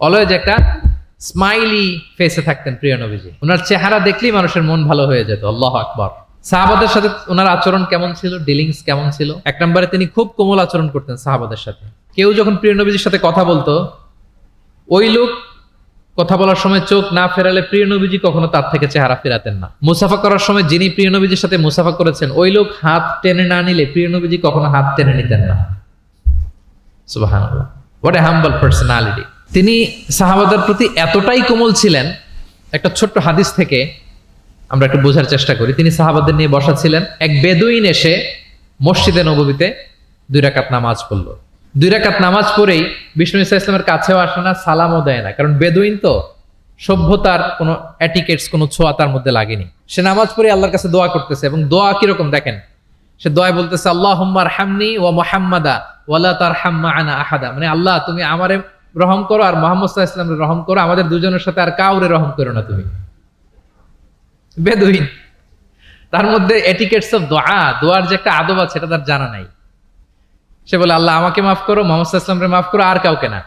অলওয়েজ একটা স্মাইলি ফেসে থাকতেন প্রিয় নবীজি। ওনার চেহারা দেখলেই মানুষের মন ভালো হয়ে যেত। আল্লাহু আকবার। সাহাবাদের সাথে ওনার আচরণ কেমন ছিল, ডিলিংস কেমন ছিল? এক নম্বরে তিনি খুব কোমল আচরণ করতেন সাহাবাদের সাথে। কেউ যখন প্রিয় নবীজির সাথে কথা বলতো, ওই লোক কথা বলার সময় চোখ না ফেরালে প্রিয় নবীজি কখনো তার থেকে চেহারা ফেরাতেন না। মুসাফা করার সময় যিনি প্রিয় নবীজির সাথে মুসাফা করেছেন, ওই লোক হাত টেনে না নিলে প্রিয় নবীজি কখনো হাত টেনে নিতেন না। সুবহানাল্লাহ, হোয়াট এ হাম্বল পার্সোনালিটি। তিনি সাহাবাদের প্রতি এতটাই কোমল ছিলেন, একটা ছোট্ট হাদিস থেকে আমরা একটু বোঝার চেষ্টা করি। তিনি সাহাবাদের নিয়ে বসা ছিলেন, এক বেদুইন এসে মসজিদে নববীতে 2 রাকাত নামাজ পড়লো। 2 রাকাত নামাজ পড়েই বিষ্ণু ইসা ইসলামের কাছেও আসে না, সালামও দেয় না, কারণ বেদুইন তো, সভ্যতার কোনো অ্যাটিকেটস, কোনো ছোঁয়া তার মধ্যে লাগেনি। সে নামাজ পড়ে আল্লাহর কাছে দোয়া করতেছে, এবং দোয়া কিরকম দেখেন, সে দোয়া বলতেছে আল্লাহুম্মা আরহামনি ওয়া মুহাম্মাদা ওয়ালা তারহাম মা'আনা আহাদা, মানে আল্লাহ তুমি আমারে রহম করো আর মুহাম্মদ সাল্লাল্লাহু আলাইহি ওয়াসাল্লামের রহম করো, আমাদের দুজনের সাথে আর কাউরে রহম করো না তুমি। বেদুইন, তার মধ্যে এটিকেটস অফ দোয়া, দোয়ার যে একটা আদব আছে এটা তার জানা নাই। সে বলে আল্লাহ আমাকে মাফ করো, মুহাম্মদ সাল্লাল্লাহু আলাইহি ওয়াসাল্লামকে মাফ করো, আর কাউকে না।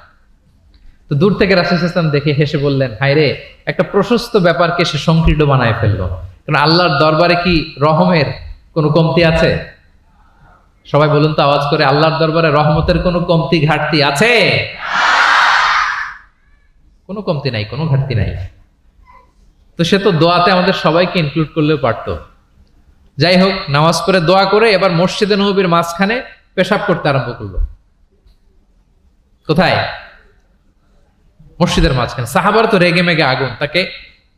তো দূর থেকে রাসূল সাল্লাল্লাহু আলাইহি ওয়াসাল্লাম দেখে হেসে বললেন, হায়রে, একটা প্রশস্ত ব্যাপারকে সে সংকীর্ণ বানায় ফেললো। কারণ আল্লাহর দরবারে কি রহমের কোনো কমতি আছে? সবাই বলুন তো আওয়াজ করে, আল্লাহর দরবারে রহমতের কোনো কমতি ঘাটতি আছে? কোনো কমতি নাই, কোনো ঘাটতি নাই। তো সে তো দোয়াতে আমাদের সবাইকে ইনক্লুড করলেও পারতো। যাই হোক, নামাজ পড়ে দোয়া করে এবার মসজিদে নববীর মাঝখানে পেশাব করতে আরম্ভ করলো। কোথায়? মসজিদের মাঝখানে। সাহাবার তো রেগে মেগে আগুন, তাকে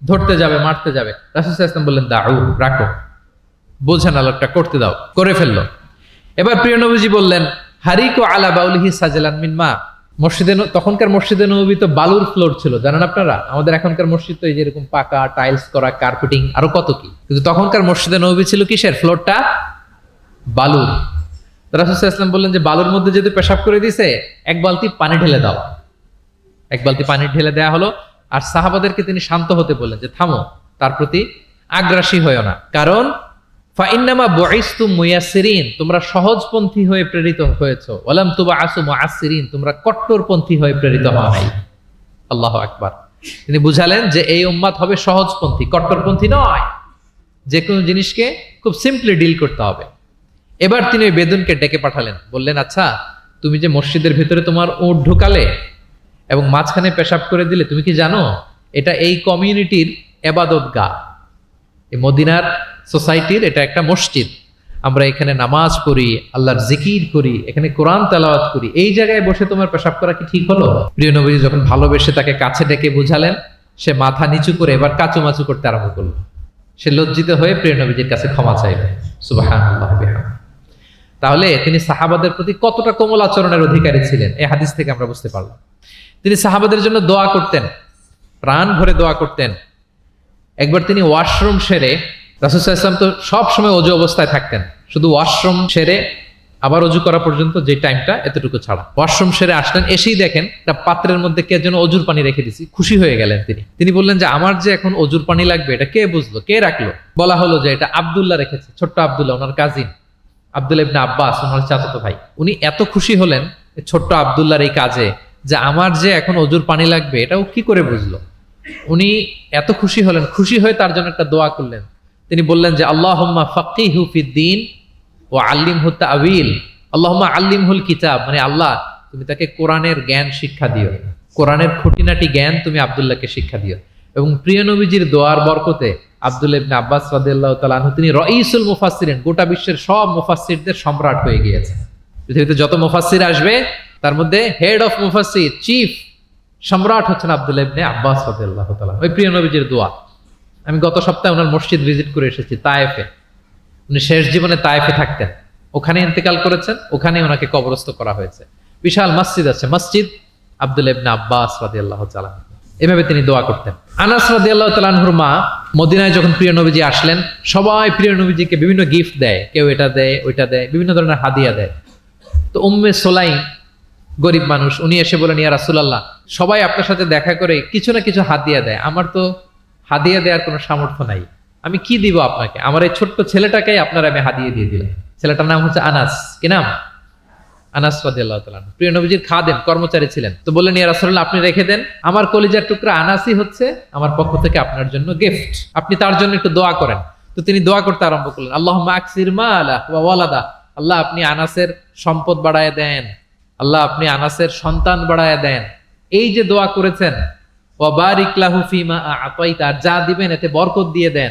ধরতে যাবে, মারতে যাবে। রাসূল সাল্লাল্লাহু আলাইহি ওয়াসাল্লাম বললেন দাউ, রাখো, বোঝান আলোকটা করতে দাও, করে ফেললো। এবার প্রিয় নবীজি বললেন হারিকু আলা বাউলিহি সাজলান মিন মা। তখনকার মসজিদে নববী তো বালুর ফ্লোর ছিল, জানেন আপনারা? আমাদের এখনকার মসজিদ তো এই যেরকম পাকা টাইলস করা, কার্পেটিং, আরো কত কি, কিন্তু তখনকার মসজিদে নববী ছিল কিসের? ফ্লোরটা বালুর। রাসূল সাল্লাল্লাহু আলাইহি ওয়াসাল্লাম বললেন যে বালুর মধ্যে যেহেতু পেশাব করে দিয়েছে, 1 বালতি পানি ঢেলে দাও। 1 বালতি পানি ঢেলে দেয়া হলো। আর সাহাবাদেরকে তিনি শান্ত হতে বললেন যে থামো, তার প্রতি আগ্রাসী হয়েও না, কারণ ফাইন্নামা বুইসতুম মুয়াসসিরিন, তোমরা সহজপন্থী হয়ে প্রেরিত হয়েছো, ওয়ালাম তুবআসু মুআসসিরিন, তোমরা কট্টরপন্থী হয়ে প্রেরিত হও নাই। আল্লাহু আকবার। তিনি বুঝালেন যে এই উম্মাত হবে সহজপন্থী, কট্টরপন্থী নয়। যে কোনো জিনিসকে খুব সিম্পলি ডিল করতে হবে। এবার তিনি ওই বেদুনকে ডেকে পাঠালেন, বললেন আচ্ছা, তুমি যে মসজিদের ভিতরে তোমার উট ঢুকালে এবং মাঝখানে পেশাব করে দিলে, তুমি কি জানো এটা এই কমিউনিটির ইবাদতগাহ, এই মদিনার সোসাইটির এটা একটা মসজিদ। আমরা এখানে নামাজ পড়ি, আল্লাহর জিকির করি, এখানে কোরআন তেলাওয়াত করি, এই জায়গায় বসে তোমার পেশাব করা কি ঠিক হলো? প্রিয় নবীজি যখন ভালোবেসে তাকে কাছে ডেকে বুঝালেন, সে মাথা নিচু করে এবার কাচুমাচু করতে আরম্ভ করলো। সে লজ্জিত হয়ে প্রিয় নবীজির কাছে ক্ষমা চাইবে। সুবহানাল্লাহ বিহামদিহি। তাহলে তিনি সাহাবাদের প্রতি কতটা কোমল আচরণের অধিকারী ছিলেন, এই হাদিস থেকে আমরা বুঝতে পারলাম। তিনি সাহাবাদের জন্য দোয়া করতেন, প্রাণ ভরে দোয়া করতেন। একবার তিনি ওয়াশরুম সেরে, রাসূল সাল্লাল্লাহু আলাইহি ওয়াসাল্লাম তো সব সময় অজু অবস্থায় থাকতেন, শুধু ওয়াশরুম সেরে আবার অজু করা পর্যন্ত যে টাইমটা, এতটুকু ছাড়া। ওয়াশরুম সেরে আসলেন, এসেই দেখেন একটা পাত্রের মধ্যে কে যেন অজুর পানি রেখে দিয়েছি। খুশি হয়ে গেলেন তিনি বললেন যে আমার যে এখন অজুর পানি লাগবে, এটা কে বুঝলো, কে রাখলো? বলা হলো যে এটা আব্দুল্লাহ রেখেছে, ছোট্ট আব্দুল্লাহ, ওনার কাজিন আব্দুল্লাহ ইবনে আব্বাস, ওনার চাচাতো ভাই। উনি এত খুশি হলেন ছোট্ট আব্দুল্লাহর এই কাজে, যে আমার যে এখন অজুর পানি লাগবে এটাও কি করে বুঝলো। উনি এত খুশি হলেন, খুশি হয়ে তার জন্য একটা দোয়া করলেন। তিনি বললেন যে আল্লাহুম্মা ফাক্কিহু ফিদ্দীন ওয়া আল্লিমহু তা'ওয়িল, আল্লাহুম্মা আল্লিমহুল কিতাব, মানে আল্লাহ তুমি তাকে কোরআনের জ্ঞান শিক্ষা দিও, কোরআনের খুঁটিনাটি জ্ঞান তুমি আব্দুল্লাহকে শিক্ষা দিও। এবং প্রিয় নবীজির দোয়ার বরকতে আব্দুল্লাহ ইবনে আব্বাস রাদিয়াল্লাহু তাআলা আনহু তিনি রাইসুল মুফাসসিরিন, গোটা বিশ্বের সব মুফাসসিরদের সম্রাট হয়ে গিয়েছেন। পৃথিবীতে যত মুফাসসির আসবে তার মধ্যে হেড অফ মুফাসসির, চিফ সম্রাট হচ্ছেন আব্দুল্লাহ ইবনে আব্বাস রাদিয়াল্লাহু তাআলা। ওই প্রিয় নবীজির দোয়া। আমি গত সপ্তাহে ওনার মসজিদ ভিজিট করে এসেছি, তায়েফে। উনি শেষ জীবনে তায়েফে থাকতেন, ওখানে ইন্তেকাল করেছেন, ওখানে ওনাকে কবরস্থ করা হয়েছে। বিশাল মসজিদ আছে, মসজিদ আব্দুল্লাহ ইবনে আব্বাস রাদিয়াল্লাহু তাআলা। এভাবে তিনি দোয়া করতেন। আনাস রাদিয়াল্লাহু তাআলা আনহুর মা মদিনায় যখন প্রিয় নবীজি আসলেন, সবাই প্রিয় নবীজিকে বিভিন্ন গিফট দেয়, কেউ এটা দেয়, ওইটা দেয়, বিভিন্ন ধরনের হাদিয়া দেয়। তো উম্মে সুলাইম, গরিব মানুষ, উনি এসে বলেন ইয়া রাসূলুল্লাহ, সবাই আপনার সাথে দেখা করে কিছু না কিছু হাদিয়া দেয়, আমার তো হাদিয়া দেওয়ার কোনো সামর্থ্য নাই, আমি কি দিব আপনাকে? আমার এই ছোট্ট ছেলেটাকেই আপনার আমি হাদিয়া দিয়ে দিলাম। ছেলেটার নাম হচ্ছে আনাস। কি নাম? আনাস রাদিয়াল্লাহু তাআলা। প্রিয় নবীজির খাদেম, কর্মচারী ছিলেন। তো বললেন ইয়া রাসূলুল্লাহ, আপনি রেখে দেন, আমার কলিজার টুকরা আনাসই হচ্ছে আমার পক্ষ থেকে আপনার জন্য গিফট, আপনি তার জন্য একটু দোয়া করেন। তো তিনি দোয়া করতে আরম্ভ করলেন, আল্লাহুম্মা আকসির মালা ওয়া ওয়ালাদা, আল্লাহ আপনি আনাসের সম্পদ বাড়ায় দেন, আল্লাহ আপনি আনাসের সন্তান বাড়ায় দেন। এই যে দোয়া করেছেন, ওয়া বারিক লাহু ফিমা আতাইতা, যা দিবেন এতে বরকত দিয়ে দেন,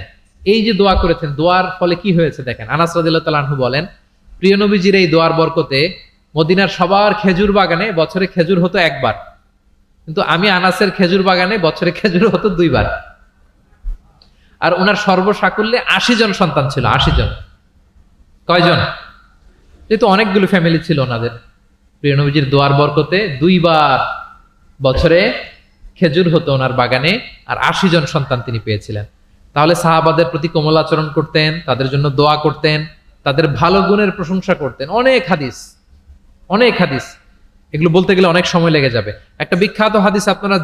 এই যে দোয়া করেছেন, দোয়ার ফলে কি হয়েছে দেখেন। আনাস রাদিয়াল্লাহু তাআলা আনহু বলেন, প্রিয় নবীজির এই দোয়ার বরকতে মদিনার সবার খেজুর বাগানে বছরে খেজুর হতো একবার, কিন্তু আমি আনাসের খেজুর বাগানে বছরে খেজুর হতো 2 বার। আর ওনার সর্বসাকুল্যে 80 জন সন্তান ছিল। 80 জন। কয়জন? যেহেতু অনেকগুলো ফ্যামিলি ছিল ওনাদের। প্রিয় নবীজির দোয়ার বরকতে 2 বার বছরে খেজুর হতো ওনার বাগানে, আর 80 জন সন্তান তিনি পেয়েছিলেন। তাহলে সাহাবাদের প্রতি কোমল আচরণ করতেন, তাদের জন্য দোয়া করতেন, তাদের ভালো গুণের প্রশংসা করতেন। অনেক হাদিস, অনেক হাদিস, এগুলো বলতে গেলে অনেক সময় লেগে যাবে। একটা বিখ্যাত হাদিস আপনারা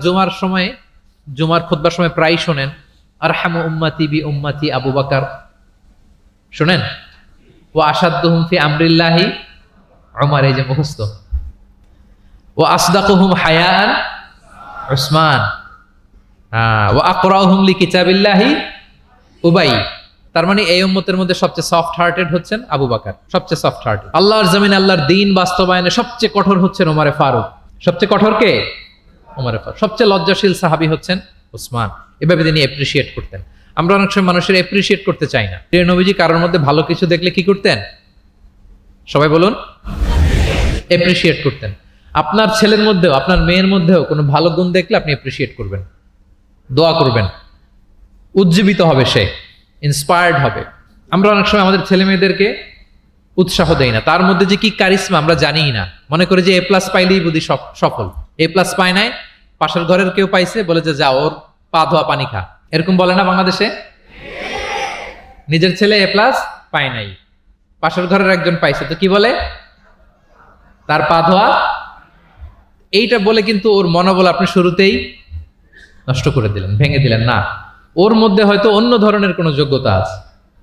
জুমার খুতবার সময় প্রায় শোনেন, আরহামু উম্মতি বি উম্মতি আবু বকর। শোনেন? ওয়া আশাদ্দুহুম ফি আমরিল্লাহি উমর, এই যে মুখস্থ। ওয়া আসদাকুহুম হায়াআন উসমান, ওয়া আকরাউহুম লিকিতাবিল্লাহি উবাই। তার মানে এই উম্মতের মধ্যে সবচেয়ে সফট হার্টেড হচ্ছেন আবু বকর, সবচেয়ে সফট হার্টেড। আল্লাহর জমিনে আল্লাহর দ্বীন বাস্তবায়নে সবচেয়ে কঠোর হচ্ছেন ওমরে ফারুক। সবচেয়ে কঠোর কে? ওমরে ফারুক। সবচেয়ে লজ্জাশীল সাহাবী হচ্ছেন ওসমান। এভাবে তিনি অ্যাপ্রিশিয়েট করতেন। আমরা অনেক সময় মানুষের অ্যাপ্রিশিয়েট করতে চাই না। প্রিয় নবীজি কারোর মধ্যে ভালো কিছু দেখলে কি করতেন? সবাই বলুন, অ্যাপ্রিশিয়েট করতেন। আপনার ছেলের মধ্যেও, আপনার মেয়ের মধ্যেও কোনো ভালো গুণ দেখলে আপনি অ্যাপ্রিশিয়েট করবেন, দোয়া করবেন, উজ্জীবিত হবে সে, ইন্সপায়ার্ড হবে। আমরা অনেক সময় আমাদের ছেলে মেয়েদেরকে উৎসাহ দেই না, তার মধ্যে যে কি কারিশমা আমরা জানিই না। মনে করি যে A+ পাইলেই বুঝি সফল। A+ পায় নাই, পাশের ঘরের কেউ পাইছে, বলে যে যা ওর পা ধোয়া পানি খা। এরকম বলে না বাংলাদেশে? নিজের ছেলে A+ পায় নাই, পাশের ঘরের একজন পাইছে, তো কি বলে? তার পা ধোয়া। এইটা বলে কিন্তু ওর মনোবল আপনি শুরুতেই নষ্ট করে দিলেন, ভেঙে দিলেন। না, ওর মধ্যে হয়তো অন্য ধরনের কোনো যোগ্যতা আছে,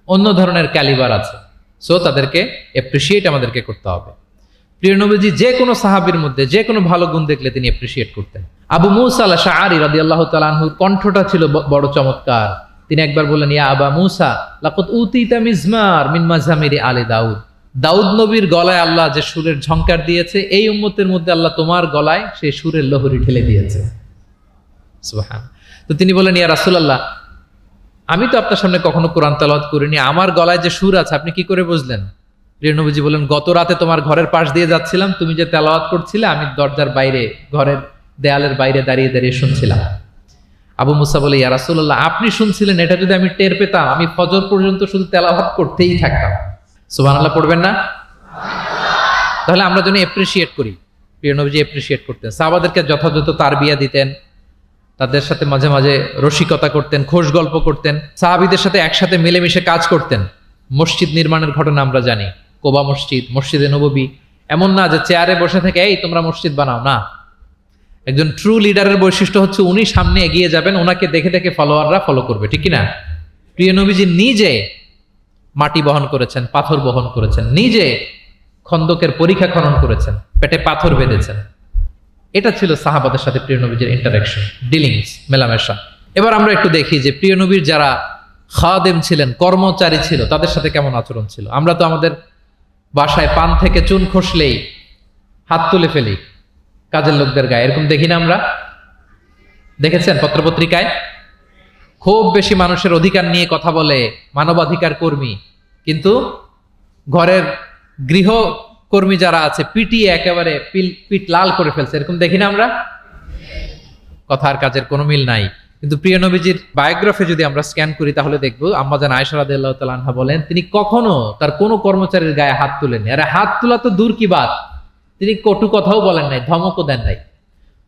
অন্য ধরনের ক্যালিবার আছে। সো তাদেরকে অ্যাপ্রিশিয়েট আমাদেরকে করতে হবে। প্রিয় নবীজি যে কোনো সাহাবীর মধ্যে যে কোনো ভালো গুণ দেখলে তিনি অ্যাপ্রিশিয়েট করতেন। আবু মুসা আল-আশআরী রাদিয়াল্লাহু তাআলা আনহুর কণ্ঠটা ছিল বড় চমৎকার। তিনি একবার বললেন, ইয়া আবা মুসা লাকাদ উতিতা মিজমার মিন মাজামিরি আলি দাউদ। দাউদ নবীর গলায় আল্লাহ যে সুরের ঝংকার দিয়েছে, এই উম্মতের মধ্যে আল্লাহ তোমার গলায় সেই সুরের লহরী ঢেলে দিয়েছে। সুবহান। তো তিনি বলেন, ইয়া রাসূলুল্লাহ, আমি তো আপনার সামনে কখনো কোরআন তেলাওয়াত করিনি, আমার গলায় যে সুর আছে আপনি কি করে বুঝলেন? প্রিয় নবীজি বলেন, গত রাতে তোমার ঘরের পাশ দিয়ে যাচ্ছিলাম, তুমি যে তেলাওয়াত করছিলে আমি দরজার বাইরে, ঘরের দেয়ালের বাইরে দাঁড়িয়ে দাঁড়িয়ে শুনছিলাম। আবু মুসা বলে, ইয়া রাসূলুল্লাহ, আপনি শুনছিলেন, এটা যদি আমি টের পেতাম আমি ফজর পর্যন্ত শুধু তেলাওয়াত করতেই থাকতাম। সুবহানাল্লাহ পড়বেন না? তাহলে আমরা যেন অ্যাপ্রিশিয়েট করি। প্রিয় নবীজি অ্যাপ্রিশিয়েট করতেন, সাহাবাদেরকে যথাযথ তারবিয়া দিতেন, তাদের সাথে মাঝে মাঝে রসিকতা করতেন, খোশ গল্প করতেন, সাহাবীদের সাথে একসাথে মিলেমিশে কাজ করতেন। মসজিদ নির্মাণের ঘটনা আমরা জানি, কোবা মসজিদ, মসজিদে নববী। এমন না যে চেয়ারে বসে থেকে এই তোমরা মসজিদ বানাও, না। একজন ট্রু লিডারের বৈশিষ্ট্য হচ্ছে উনি সামনে এগিয়ে যাবেন, ওনাকে দেখে দেখে ফলোয়াররা ফলো করবে, ঠিক কি না? প্রিয় নবীজি নিজে মাটি বহন করেছেন, পাথর বহন করেছেন, নিজে খন্দকের পরীক্ষা খনন করেছেন, পেটে পাথর বেঁধেছেন। এটা ছিল সাহাবাদের সাথে প্রিয় নবীর ইন্টারাকশন, ডিলিংস, মেলামেশা। এবার আমরা একটু দেখি যে প্রিয় নবীর যারা খাদেম ছিলেন, কর্মচারী ছিল, তাদের সাথে কেমন আচরণ ছিল। আমরা তো আমাদের বাসায় পান থেকে চুন খসলেই হাত তুলে ফেলি কাজের লোকদের গায়ে, এরকম দেখি না আমরা? দেখেছেন পত্রপত্রিকায়? খুব বেশি মানুষের অধিকার নিয়ে কথা বলে, মানবাধিকার কর্মী, কিন্তু ঘরের গৃহকর্মী যারা আছে পিটিয়ে একেবারে পিঠ লাল করে ফেলছে, এরকম দেখি না আমরা? কথা আর কাজের কোনো মিল নাই। কিন্তু প্রিয় নবীজির বায়োগ্রাফি যদি আমরা স্ক্যান করি তাহলে দেখবো আম্মা জান আয়েশা রাদিয়াল্লাহু তাআলা আনহা বলেন, তিনি কখনো তার কোনো কর্মচারীর গায়ে হাত তুলেননি। আরে হাত তোলা তো দূর কি বাত, তিনি কটু কথাও বলেন নাই, ধমকও দেন নাই।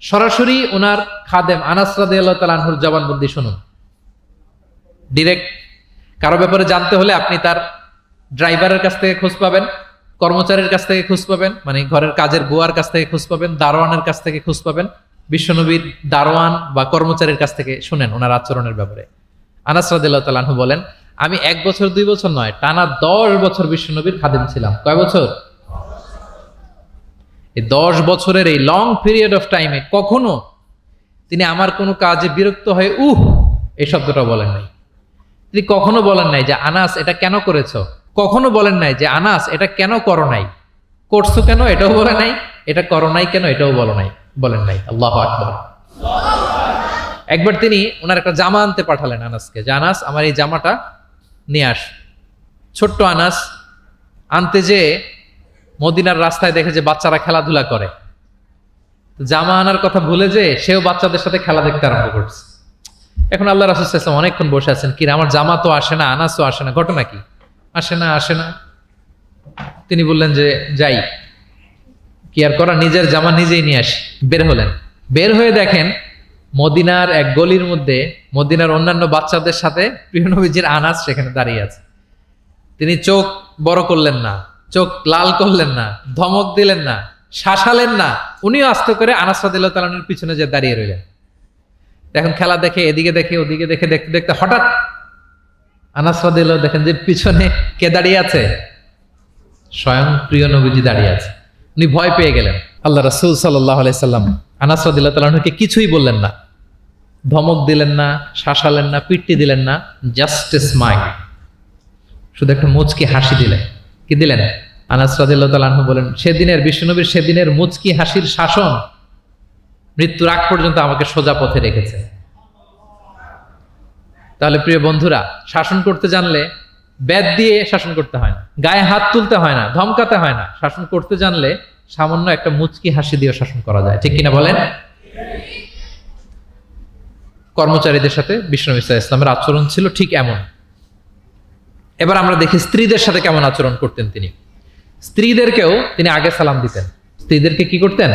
সরাসরি ওনার খাদেম আনাস রাদিয়াল্লাহু তাআলা আনহুর জবানবন্দি শুনুন। ডিরেক্ট কারো ব্যাপারে জানতে হলে আপনি তার ড্রাইভারের কাছ থেকে খোঁজ পাবেন, কর্মচারীর কাছ থেকে খোঁজ পাবেন, মানে ঘরের কাজের বুয়ার কাছ থেকে খোঁজ পাবেন, দারোয়ানের কাছ থেকে খোঁজ পাবেন। বিশ্বনবীর দারোয়ান বা কর্মচারীর কাছ থেকে শুনেন ওনার আচরণের ব্যাপারে। আনাস রাদিয়াল্লাহু তাআলা আনহু বলেন, আমি 1 বছর 2 বছর নয়, টানা 10 বছর বিশ্বনবীর খাদেম ছিলাম। কয় বছর? এই 10 বছরের এই লং পিরিয়ড অফ টাইমে কখনো তিনি আমার কোনো কাজে বিরক্ত হয়ে এই শব্দটা বলেন নাই। তিনি কখনো বলেন নাই যে আনাস এটা কেন করেছো, কখনো বলেন নাই যে আনাস এটা কেন করো নাই, করছো কেন এটাও বলে নাই, এটা করো নাই কেন এটাও বলেন নাই। আল্লাহু আকবার। একবার তিনি ওনার একটা জামা আনতে পাঠালেন আনাসকে, যে আনাস আমার এই জামাটা নিয়ে আস। ছোট্ট আনাস আনতে যে মদিনার রাস্তায় দেখে যে বাচ্চারা খেলাধুলা করে, জামা আনার কথা ভুলে যে সেও বাচ্চাদের সাথে খেলা দেখতে আরম্ভ করছে। এখন আল্লাহ রাসূল সাল্লাল্লাহু আলাইহি ওয়াসাল্লাম অনেকক্ষণ বসে আছেন, কি রে, আমার জামা তো আসে না, আনাসও আসে না, ঘটনা কি? আসে না। তিনি বললেন যে যাই, কি আর করা, নিজের জামা নিজেই নিয়ে আসি। বের হলেন, বের হয়ে দেখেন মদিনার এক গলির মধ্যে মদিনার অন্যান্য বাচ্চাদের সাথে প্রিয় নবীজির আনাস সেখানে দাঁড়িয়ে আছে। তিনি চোখ বড় করলেন না, চোখ লাল করলেন না, ধমক দিলেন না, শাসালেন না, উনিও আস্তে করে আনাস রাদিয়াল্লাহু তাআলা আনহুর পিছনে যে দাঁড়িয়ে রইলেন। এখন খেলা দেখে, এদিকে দেখে ওদিকে দেখে, দেখতে দেখতে হঠাৎ আনাস রাদিয়াল্লাহু দেখেন যে পিছনে কে দাঁড়িয়ে আছে? স্বয়ং প্রিয় নবীজি দাঁড়িয়ে আছে। উনি ভয় পেয়ে গেলেন। আল্লাহ রাসূল সাল্লাল্লাহু আলাইহি সাল্লাম আনাস রাদিয়াল্লাহু তাআলা আনহুকে কিছুই বললেন না, ধমক দিলেন না, শাসালেন না, পিট্টি দিলেন না, জাস্ট এ স্মাইল, শুধু একটা মুচকি হাসি দিলেন। কি দিলেন? আনাস রাদিয়াল্লাহু তাআলা আনহু বলেন, সেদিনের বিশ্বনবীর সেদিনের মুচকি হাসির শাসন মৃত্যুর আগ পর্যন্ত আমাকে সোজা পথে রেখেছে। তাহলে প্রিয় বন্ধুরা, শাসন করতে জানলে বেদ দিয়ে শাসন করতে হয় না, গায়ে হাত তুলতে হয় না, ধমকাতে হয় না। শাসন করতে জানলে সামান্য একটা মুচকি হাসি দিয়ে শাসন করা যায়, ঠিক কিনা বলেন? কর্মচারীদের সাথে বিশ্বনবী সাল্লাল্লাহু আলাইহি ওয়াসাল্লামের আচরণ ছিল ঠিক এমন। এবার আমরা দেখি স্ত্রীদের সাথে কেমন আচরণ করতেন তিনি। স্ত্রীদেরকেও তিনি আগে সালাম দিতেন। স্ত্রীদেরকে কি করতেন?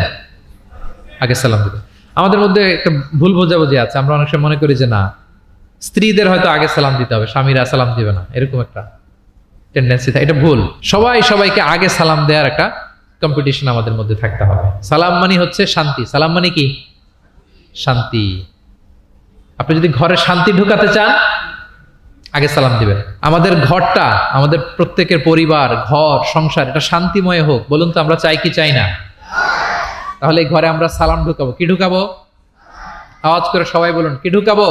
আগে সালাম দিতেন। আমাদের মধ্যে একটা ভুল বোঝাবুঝি আছে, আমরা অনেক সময় মনে করি যে না, স্ত্রীদের হয়তো আগে সালাম দিতে হবে, স্বামীরা সালাম দিবে না, এরকম একটা টেন্ডেন্সি থাকে। এটা ভুল। সবাইকে আগে সালাম দেওয়ার একটা কম্পিটিশন আমাদের মধ্যে থাকতে হবে। সালাম মানে হচ্ছে শান্তি। সালাম মানে কি? শান্তি। আপনি যদি ঘরে শান্তি ঢুকাতে চান, আগে সালাম দিবেন। আমাদের ঘরটা, আমাদের প্রত্যেকের পরিবার, ঘর, সংসার, এটা শান্তিময় হোক। বলুন তো আমরা চাই কি চাই না? তাহলে এই ঘরে আমরা সালাম ঢুকাবো। কি ঢুকাবো? আওয়াজ করে সবাই বলুন, কি ঢুকাবো?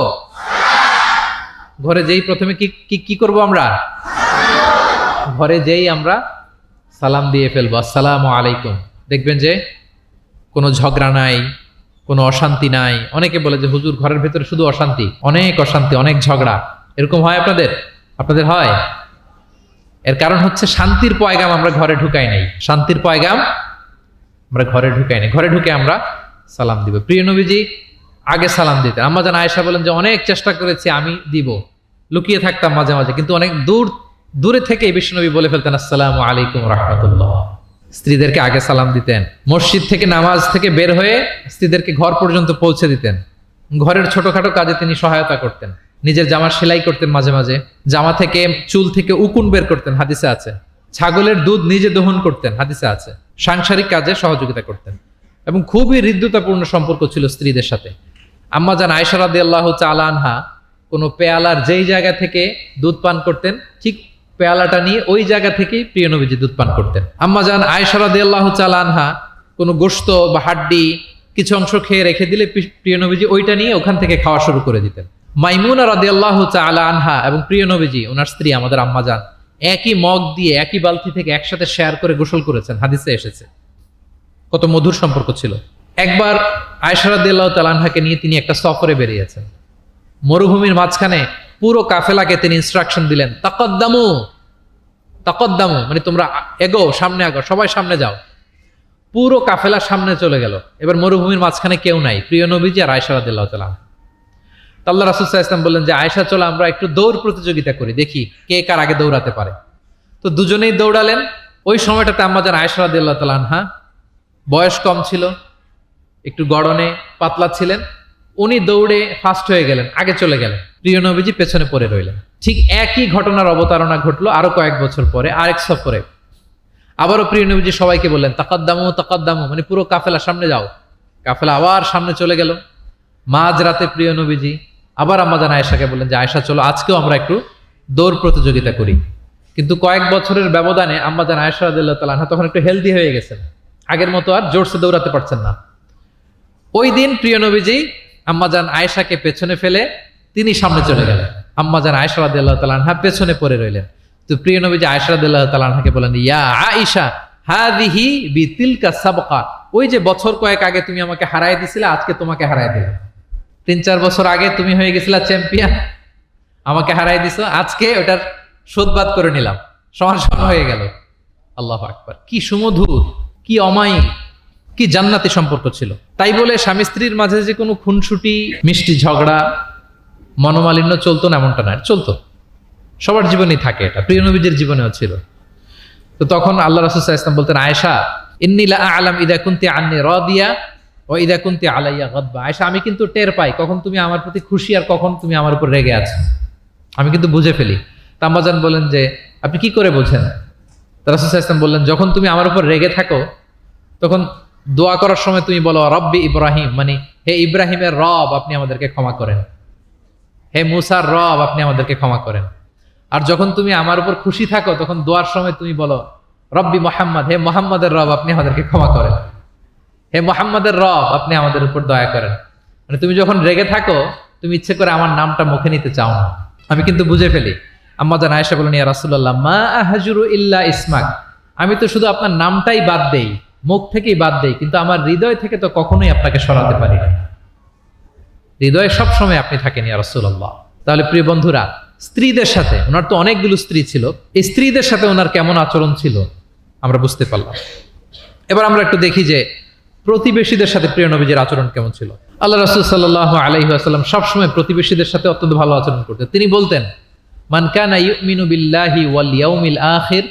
ঘরে যেই প্রথমে কি করব আমরা? ঘরে যেই আমরা সালাম দিয়ে ফেলবো, আসসালামু আলাইকুম, দেখবেন যে কোনো ঝগড়া নাই, কোনো অশান্তি নাই। অনেকে বলে যে হুজুর ঘরের ভেতরে শুধু অশান্তি, অনেক অশান্তি, অনেক ঝগড়া। এরকম হয় আপনাদের হয়? এর কারণ হচ্ছে শান্তির পয়গাম আমরা ঘরে ঢুকাই নাই। শান্তির পয়গাম আমরা ঘরে ঢুকাই নাই। ঘরে ঢুকে আমরা সালাম দিব। প্রিয় নবীজি আগে সালাম দিতেন। আম্মা জান আয়েশা বলেন যে অনেক চেষ্টা করেছি আমি দিব, লুকিয়ে থাকতাম মাঝে মাঝে, কিন্তু অনেক দূরে থেকে বিশ্বনবী বলে ফেলতেন আসসালামু আলাইকুম রাহমাতুল্লাহ। স্ত্রীদেরকে আগে সালাম দিতেন। মসজিদ থেকে, নামাজ থেকে বের হয়ে স্ত্রীদেরকে ঘর পর্যন্ত পৌঁছে দিতেন। ঘরের ছোটখাটো কাজে তিনি সহায়তা করতেন। নিজের জামা সেলাই করতেন, মাঝে মাঝে জামা থেকে, চুল থেকে উকুন বের করতেন, হাদিসে আছে। ছাগলের দুধ নিজে দহন করতেন, হাদিসে আছে। সাংসারিক কাজে সহযোগিতা করতেন এবং খুবই হৃদ্যতাপূর্ণ সম্পর্ক ছিল স্ত্রীদের সাথে। আম্মা জান আয়েশা রাদিয়াল্লাহু তাআলা আনহা কোনো পেয়ালার যেই জায়গা থেকে দুধ পান করতেন, ঠিক পেয়ালাটা নিয়ে ওই জায়গা থেকেই প্রিয় নবীজি দুধ পান করতেন। আম্মা জান আয়েশা রাদিয়াল্লাহু তাআলা আনহা কোনো গোশত বা হাড্ডি কিছু অংশ খেয়ে রেখে দিলে প্রিয় নবীজি ওইটা নিয়ে ওখান থেকে খাওয়া শুরু করে দিতেন। মাইমুনা রাদিয়াল্লাহু তাআলা আনহা এবং প্রিয় নবীজি, ওনার স্ত্রী আমাদের আম্মা জান, একই মগ দিয়ে, একই বালতি থেকে একসাথে শেয়ার করে গোসল করেছেন, হাদিসে এসেছে। কত মধুর সম্পর্ক ছিল। একবার আয়েশা রাদিয়াল্লাহু তাআলা আনহাকে নিয়ে তিনি একটা সফরে বেরিয়েছেন। মরুভূমির মাঝখানে পুরো কাফেলাকে তিনি ইনস্ট্রাকশন দিলেন, তাকাদ্দামু, মানে তোমরা এগো, সামনে আগো, সবাই সামনে যাও। পুরো কাফেলা সামনে চলে গেল। এবার মরুভূমির মাঝখানে কেউ নাই, প্রিয় নবীজি আর আয়েশা রাদিয়াল্লাহু তাআলা। আল্লাহ রাসূল সাল্লাল্লাহু আলাইহি ওয়াসাল্লাম বললেন যে আয়েশা, চলো আমরা একটু দৌড় প্রতিযোগিতা করি, দেখি কে কার আগে দৌড়াতে পারে। তো দুজনেই দৌড়ালেন। ওই সময়টাতে আম্মা জান আয়েশা রাদিয়াল্লাহু তাআলা আনহা বয়স কম ছিল, একটু গড়নে পাতলা ছিলেন। উনি দৌড়ে ফাস্ট হয়ে গেলেন, আগে চলে গেলেন। প্রিয় নবীজি পেছনে পড়ে রইলেন। ঠিক একই ঘটনার অবতারণা ঘটলো আরো কয়েক বছর পরে, আরেক সফরে। আবারও প্রিয় নবীজি সবাইকে বললেন তাকাদ্দামু, মানে পুরো কাফেলা সামনে যাও। কাফেলা আবার সামনে চলে গেল। মাঝ রাতে প্রিয় নবীজি আবার আম্মা জান আয়েশাকে বললেন যে আয়েশা, চলো আজকেও আমরা একটু দৌড় প্রতিযোগিতা করি। কিন্তু কয়েক বছরের ব্যবধানে আম্মা জান আয়েশা রাদিয়াল্লাহু তাআলা আনহা তখন একটু হেলদি হয়ে গেছেন, আগের মতো আর জোরসে দৌড়াতে পারছেন না। ওই দিন প্রিয় নবীজি আম্মা জান আয়েশাকে পেছনে ফেলে তিনি সামনে চলে গেলেন। আম্মা জান আয়েশা রাদিয়াল্লাহু তাআলা আনহা পেছনে পড়ে রইলেন। তো প্রিয় নবীজি আয়েশা রাদিয়াল্লাহু তাআলা আনহাকে বলেন, ইয়া আয়েশা হাযিহি বিতিলকা সাবকা, ওই যে বছর কয়েক আগে তুমি আমাকে হারায় দিছিলে, আজকে তোমাকে হারায় দিলাম। 3-4 বছর আগে তুমি হয়ে গেছিলা চ্যাম্পিয়ন, আমাকে হারাই দিছো, আজকে ওটার শোধবাদ করে নিলাম, সমান সমান হয়ে গেল। আল্লাহু আকবার। কি সুমধুর, কি অমায়িক, কি জান্নাতি সম্পর্ক ছিল। তাই বলে স্বামী স্ত্রীর মাঝে যে কোনো খুনসুটি, মিষ্টি ঝগড়া মনোমালিন্য চলতো না এমনটা না, চলতো, সবার জীবনেই থাকে, এটা প্রিয় নবীজির জীবনেও ছিল। তো তখন আল্লাহ রাসূল সাল্লাল্লাহু আলাইহি ওয়াসাল্লাম বলতেন, আয়েশা ইন্নী লা আ'লাম ইযা কুনতি আন্নী রাদিয়া ওয়া ইযা কুনতি আলাইয়া গাদবা। আয়েশা, আমি কিন্তু টের পাই কখন তুমি আমার প্রতি খুশি আর কখন তুমি আমার উপর রেগে আছো, আমি কিন্তু বুঝে ফেলি। তা আম্মাজান বলেন যে আপনি কি করে বোঝেন? রাসূল সাল্লাল্লাহু আলাইহি ওয়াসাল্লাম বললেন, যখন তুমি আমার উপর রেগে থাকো তখন দোয়া করার সময় তুমি বলো রব্বি ইব্রাহিম, মানে হে ইব্রাহিমের রব আপনি আমাদেরকে ক্ষমা করেন, হে মুসার রব আপনি আমাদেরকে ক্ষমা করেন। আর যখন তুমি আমার উপর খুশি থাকো তখন দোয়ার সময় তুমি বলো রব্বি মুহাম্মদ, হে মুহাম্মাদের রব আপনি আমাদেরকে ক্ষমা করেন, হে মুহাম্মাদের রব আপনি আমাদের উপর দয়া করেন। মানে তুমি যখন রেগে থাকো তুমি ইচ্ছে করে আমার নামটা মুখে নিতে চাও না, আমি কিন্তু বুঝে ফেলি। আম্মা জান আয়েশা বলেন, ইয়া রাসূলুল্লাহ মা আহজুরু ইল্লা ইসমাক, আমি তো শুধু আপনার নামটাই বাদ দেই, মুখ থেকেই বাদ দেই, কিন্তু আমার হৃদয় থেকে তো কখনোই আপনাকে সরাতে পারি না, হৃদয়ে সব সময় আপনি থাকেন ইয়া রাসূলুল্লাহ। তাহলে প্রিয় বন্ধুরা, স্ত্রীদের সাথে, ওনার তো অনেকগুলো স্ত্রী ছিল, এই স্ত্রীদের সাথে ওনার কেমন আচরণ ছিল আমরা বুঝতে পারলাম। এবার আমরা একটু দেখি যে প্রতিবেশীদের সাথে প্রিয় নবীজির আচরণ কেমন ছিল। আল্লাহ রাসূল সাল্লাল্লাহু আলাইহি ওয়াসাল্লাম সবসময় প্রতিবেশীদের সাথে অত্যন্ত ভালো আচরণ করতেন। তিনি বলতেন, মান কানা ইউমিনু বিল্লাহি ওয়াল ইয়াউমিল আখির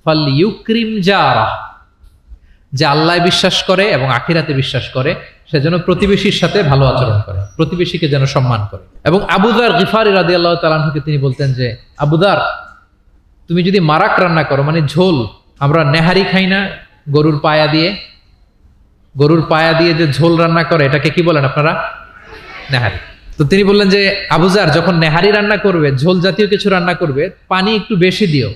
ফালইউকরিম জারাহ, যে আল্লাহ বিশ্বাস করে এবং আখিরাতে বিশ্বাস করে সে যেন প্রতিবেশীর সাথে ভালো আচরণ করে, প্রতিবেশীকে যেন সম্মান করে। এবং আবু যার গিফারি রাদিয়াল্লাহু তাআলা আনহুকে তিনি বলতেন যে, আবু যার তুমি যদি মারাক রান্না করো, মানে ঝোল, আমরা নেহারি খাই না গরুর পায়া দিয়ে, গরুর পায়া দিয়ে যে ঝোল রান্না করে এটাকে কি বলেন আপনারা? নেহারি। তো তিনি বললেন যে আবু যার যখন নেহারি রান্না করবে, ঝোল জাতীয় কিছু রান্না করবে, পানি একটু বেশি দিও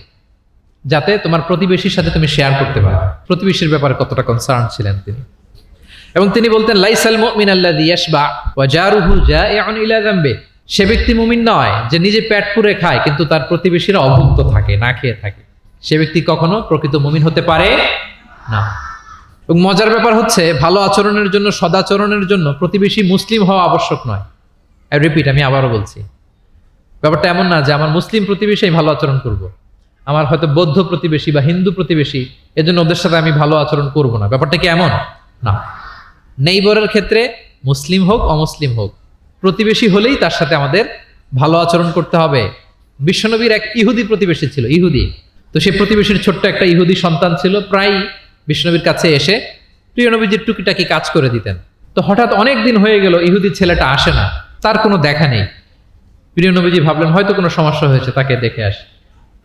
যাতে তোমার প্রতিবেশীর সাথে তুমি শেয়ার করতে পারো। প্রতিবেশীর ব্যাপারে কতটা কনসার্ন ছিলেন তিনি। এবং তিনি বলতেন, লাইসাল মুমিন আল্লাযী ইয়াশবা ওয়া জারুহু জাইউন ইলা যামবি, সে ব্যক্তি মুমিন নয় যে নিজে পেট পুরে খায় কিন্তু তার প্রতিবেশীরা অভুক্ত থাকে, না খেয়ে থাকে, সে ব্যক্তি কখনো প্রকৃত মুমিন হতে পারে না। এবং মজার ব্যাপার হচ্ছে, ভালো আচরণের জন্য, সদাচরণের জন্য প্রতিবেশী মুসলিম হওয়া আবশ্যক নয়। আই রিপিট, আমি আবারও বলছি, ব্যাপারটা এমন না যে আমার মুসলিম প্রতিবেশী আমি ভালো আচরণ করব, আমার হয়তো বৌদ্ধ প্রতিবেশী বা হিন্দু প্রতিবেশী, এজন্য ওদের সাথে আমি ভালো আচরণ করব না। ব্যাপারটা কি এমন না? নেইবরের ক্ষেত্রে মুসলিম হোক অমুসলিম হোক, প্রতিবেশী হলেই তার সাথে আমাদের ভালো আচরণ করতে হবে। বিশ্বনবীর এক ইহুদি প্রতিবেশী ছিল, ইহুদি। তো সেই প্রতিবেশীর ছোট্ট একটা ইহুদি সন্তান ছিল, প্রায় বিশ্বনবীর কাছে এসে প্রিয় নবীজির টুকিটাকি কাজ করে দিতেন। তো হঠাৎ অনেক দিন হয়ে গেল ইহুদি ছেলেটা আসে না, তার কোনো দেখা নেই। প্রিয় নবীজি ভাবলেন হয়তো কোনো সমস্যা হয়েছে, তাকে দেখে আসে।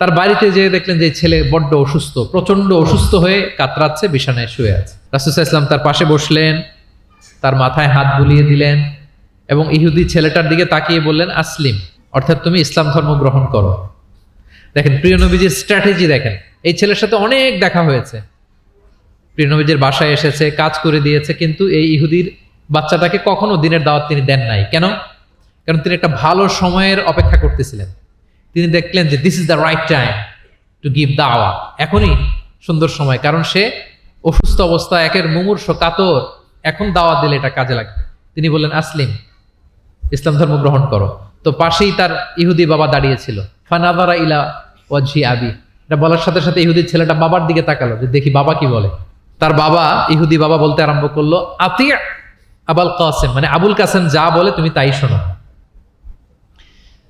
তার বাড়িতে যেয়ে দেখলেন যে ছেলে বড্ড অসুস্থ, প্রচন্ড অসুস্থ হয়ে কাতরাচ্ছে, বিছানায় শুয়ে আছে। রাসূল সাল্লাল্লাহু আলাইহি ওয়াসাল্লাম তার পাশে বসলেন, তার মাথায় হাত বুলিয়ে দিলেন এবং ইহুদি ছেলেটার দিকে তাকিয়ে বললেন, আসলিম, অর্থাৎ তুমি ইসলাম ধর্ম গ্রহণ করো। দেখেন প্রিয় নবীজির স্ট্র্যাটেজি, দেখেন এই ছেলের সাথে অনেক দেখা হয়েছে, প্রিয় নবীজির বাসায় এসেছে, কাজ করে দিয়েছে, কিন্তু এই ইহুদির বাচ্চাটাকে কখনো দিনের দাওয়াত তিনি দেন নাই। কেন? কারণ তিনি একটা ভালো সময়ের অপেক্ষা করতেছিলেন। তিনি দেখলেন যে this is the right time to give দাওয়া, এখনই সুন্দর সময়, কারণ সে অসুস্থ অবস্থা, একের মুমূর্ষ কাতর, এখন দাওয়াত দিলে এটা কাজে লাগবে। তিনি বললেন, আসলিম, ইসলাম ধর্ম গ্রহণ করো। তো পাশেই তার ইহুদি বাবা দাঁড়িয়েছিল। ফানাযারা ইলা ওয়াজহি আবি, এটা বলার সাথে সাথে ইহুদি ছেলেটা বাবার দিকে তাকালো যে দেখি বাবা কি বলে। তার বাবা, ইহুদি বাবা বলতে আরম্ভ করলো, আতি আবুল কাসেম, মানে আবুল কাসেম যা বলে তুমি তাই শোনো।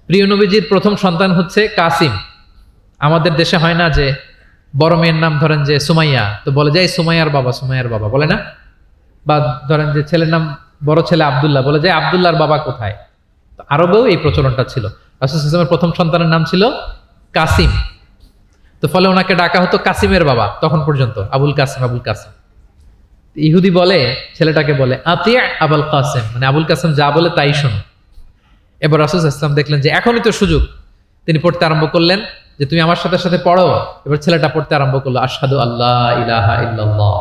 প্রিয় নবীজির প্রথম সন্তান হচ্ছে কাসিম। আমাদের দেশে হয় না যে বড় মেয়ের নাম ধরেন যে সুমাইয়া, তো বলে যায় সুমাইয়ার বাবা, সুমাইয়ার বাবা বলে না? বা ধরেন যে ছেলের নাম, বড় ছেলে আব্দুল্লাহ, বলে যায় আব্দুল্লাহর বাবা কোথায়? আরবেও এই প্রচলনটা ছিল। রাসূল সাল্লাল্লাহু আলাইহি ওয়াসাল্লামের প্রথম সন্তানের নাম ছিল কাসিম, তো ফলে ওনাকে ডাকা হতো কাসিমের বাবা তখন পর্যন্ত, আবুল কাসিম, আবুল কাসিম। ইহুদি বলে, ছেলেটাকে বলে আতি আবুল কাসেম, মানে আবুল কাসেম যা বলে তাই শোনো। এবার রাসূল সাল্লাল্লাহু আলাইহি ওয়াসাল্লাম দেখলেন যে এখনই তো সুযোগ, তিনি পড়তে আরম্ভ করলেন যে তুমি আমার সাথে সাথে পড়ো। এবার ছেলেটা পড়তে আরম্ভ করলো, আশহাদু আল্লাহ ইলাহা ইল্লাল্লাহ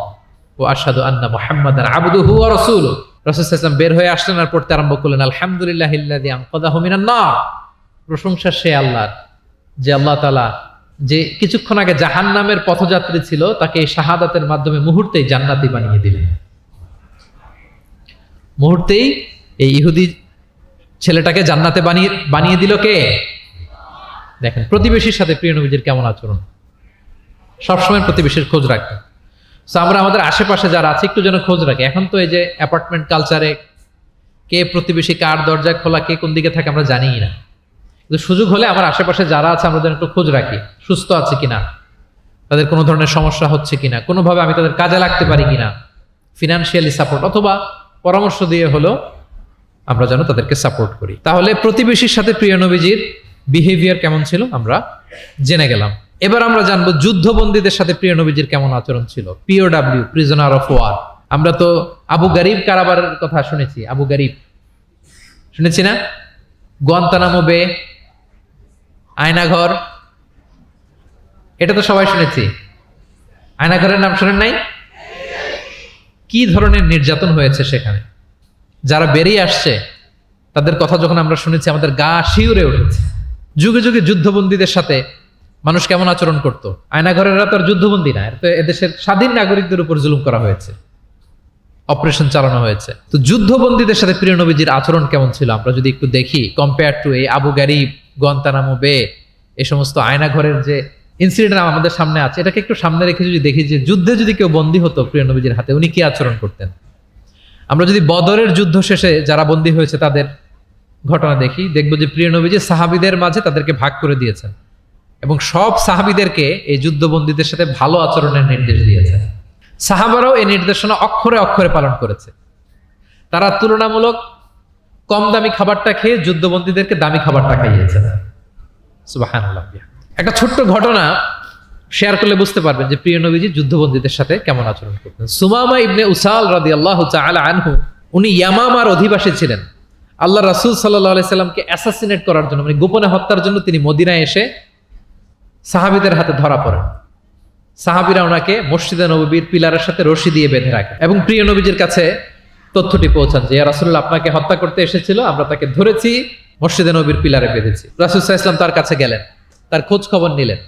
ওয়া আশহাদু আন্না মুহাম্মাদান আবদুহু ওয়া রাসূলুহু। রাসূল সাল্লাল্লাহু আলাইহি ওয়াসাল্লাম বের হয়ে আসলেন আর পড়তে আরম্ভ করলেন, আলহামদুলিল্লাহিল্লাযী আনকাযাহু মিনান নার, প্রশংসা সে আল্লাহর যে আল্লাহ তাআলা যে কিছুক্ষণ আগে জাহান্নামের পথযাত্রী ছিল তাকে এই শাহাদাতের মাধ্যমে মুহূর্তেই জান্নাতি বানিয়ে দিলেন। মুহূর্তেই এই ইহুদি ছেলেটাকে জান্নাতে বানিয়ে দিল কে? দেখেন প্রতিবেশীর সাথে প্রিয় নবীজির কেমন আচরণ, সবসময় প্রতিবেশীর খোঁজ রাখবেন। সো আমরা আমাদের আশেপাশে যারা আছে একটু যেন খোঁজ রাখি। এখন তো এই যে অ্যাপার্টমেন্ট কালচারে কে প্রতিবেশী কার দরজা খোলা, কে কোন দিকে থাকে আমরা জানিই না। কিন্তু সুযোগ হলে আমার আশেপাশে যারা আছে আমরা যেন একটু খোঁজ রাখি, সুস্থ আছে কিনা, তাদের কোনো ধরনের সমস্যা হচ্ছে কিনা, কোনোভাবে আমি তাদের কাজে লাগতে পারি কিনা, ফিনান্সিয়ালি সাপোর্ট অথবা পরামর্শ দিয়ে হলো আমরা যেন তাদেরকে সাপোর্ট করি। তাহলে প্রতিবেশীর সাথে প্রিয় নবীজির বিহেভিয়ার কেমন ছিল আমরা জেনে গেলাম। এবার আমরা জানবো যুদ্ধবন্দীদের সাথে প্রিয় নবীজির কেমন আচরণ ছিল। পিওডাব্লিউ, প্রিজনার অফ ওয়ার। আমরা তো আবু গারিব কারাবারের কথা শুনেছি, আবু গারিব শুনেছি না? গুয়ান্তানামো বে, আয়নাঘর, এটা তো সবাই শুনেছি। আয়নাঘরের নাম শোনেন নাই? কি ধরনের নির্যাতন হয়েছে সেখানে, যারা বেরিয়ে আসছে তাদের কথা যখন আমরা শুনেছি আমাদের গা শিউরে উঠেছে। যুগে যুগে যুদ্ধবন্দীদের সাথে মানুষ কেমন আচরণ করত। আয়নাঘরেরা তো আর যুদ্ধবন্দী না, তো এদেশের স্বাধীন নাগরিকদের উপর জুলুম করা হয়েছে, অপারেশন চালানো হয়েছে। তো যুদ্ধবন্দীদের সাথে প্রিয় নবীজির আচরণ কেমন ছিল আমরা যদি একটু দেখি, কম্পেয়ার টু এই আবু গারিব, গুয়ান্তানামো বে, এই সমস্ত আয়নাঘরের যে ইনসিডেন্ট আমাদের সামনে আছে, এটাকে একটু সামনে রেখে যদি দেখি যে যুদ্ধে যদি কেউ বন্দী হতো প্রিয় নবীজির হাতে, উনি কি আচরণ করতেন। আমরা যদি বদরের যুদ্ধ শেষে যারা বন্দী হয়েছে তাদের ঘটনা দেখি, দেখবো যে প্রিয় নবীজি সাহাবীদের মাঝে তাদেরকে ভাগ করে দিয়েছেন এবং সব সাহাবীদেরকে এই যুদ্ধবন্দীদের সাথে ভালো আচরণের নির্দেশ দিয়েছেন। সাহাবারাও এই নির্দেশনা অক্ষরে অক্ষরে পালন করেছে। তারা তুলনামূলক কম দামি খাবারটা খেয়ে যুদ্ধবন্দীদেরকে দামি খাবারটা খাইয়েছে। সুবহানাল্লাহ। একটা ছোট্ট ঘটনা শেয়ার করলে বুঝতে পারবেন যে প্রিয় নবীজি যুদ্ধবন্দীদের সাথে কেমন আচরণ করতেন। সুমামা ইবনে উসাল রাদিয়াল্লাহু তাআলা আনহু, উনি ইয়ামামার অধিবাসী ছিলেন। আল্লাহ রাসূল সাল্লাল্লাহু আলাইহি সাল্লামকে অ্যাসাসিনেট করার জন্য, মানে গোপনে হত্যার জন্য তিনি মদিনায় এসে সাহাবীদের হাতে ধরা পড়েন। সাহাবীরা ওনাকে মসজিদে নববীর পিলারের সাথে রশি দিয়ে বেঁধে রাখে এবং প্রিয় নবীজির কাছে তথ্যটি পৌঁছান যে ইয়া রাসূলুল্লাহ আপনাকে হত্যা করতে এসেছিল, আমরা তাকে ধরেছি, মসজিদে নববীর পিলারে বেঁধেছি। রাসূল সাল্লাল্লাহু আলাইহি ওয়াসাল্লাম তার কাছে গেলেন, তার খোঁজ খবর নিলেন,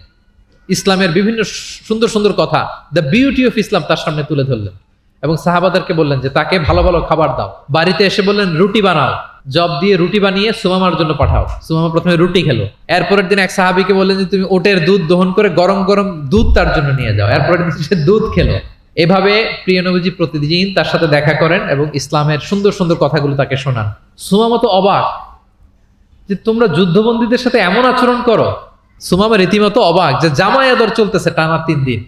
ইসলামের বিভিন্ন সুন্দর সুন্দর কথা, দ্য বিউটি অফ ইসলাম তার সামনে তুলে ধরলেন এবং সাহাবাদেরকে বললেন যে তাকে ভালো ভালো খাবার দাও। বাড়িতে এসে বললেন রুটি বানাও, জব দিয়ে রুটি বানিয়ে সুমামার জন্য পাঠাও। সুমামা প্রথমে রুটি খেলো। এরপরের দিন এক সাহাবীকে বললেন যে তুমি ওটের দুধ দহন করে গরম গরম দুধ তার জন্য নিয়ে যাও। এরপরের দিন সে দুধ খেলো। এভাবে প্রিয় নবীজি প্রতিদিন তার সাথে দেখা করেন এবং ইসলামের সুন্দর সুন্দর কথাগুলো তাকে শোনান। সুমামা তো অবাক যে তোমরা যুদ্ধবন্দীদের সাথে এমন আচরণ করো। সুমামা রীতিমতো অবাক যে জামাই আদর চলতেছে টানা 3 দিন।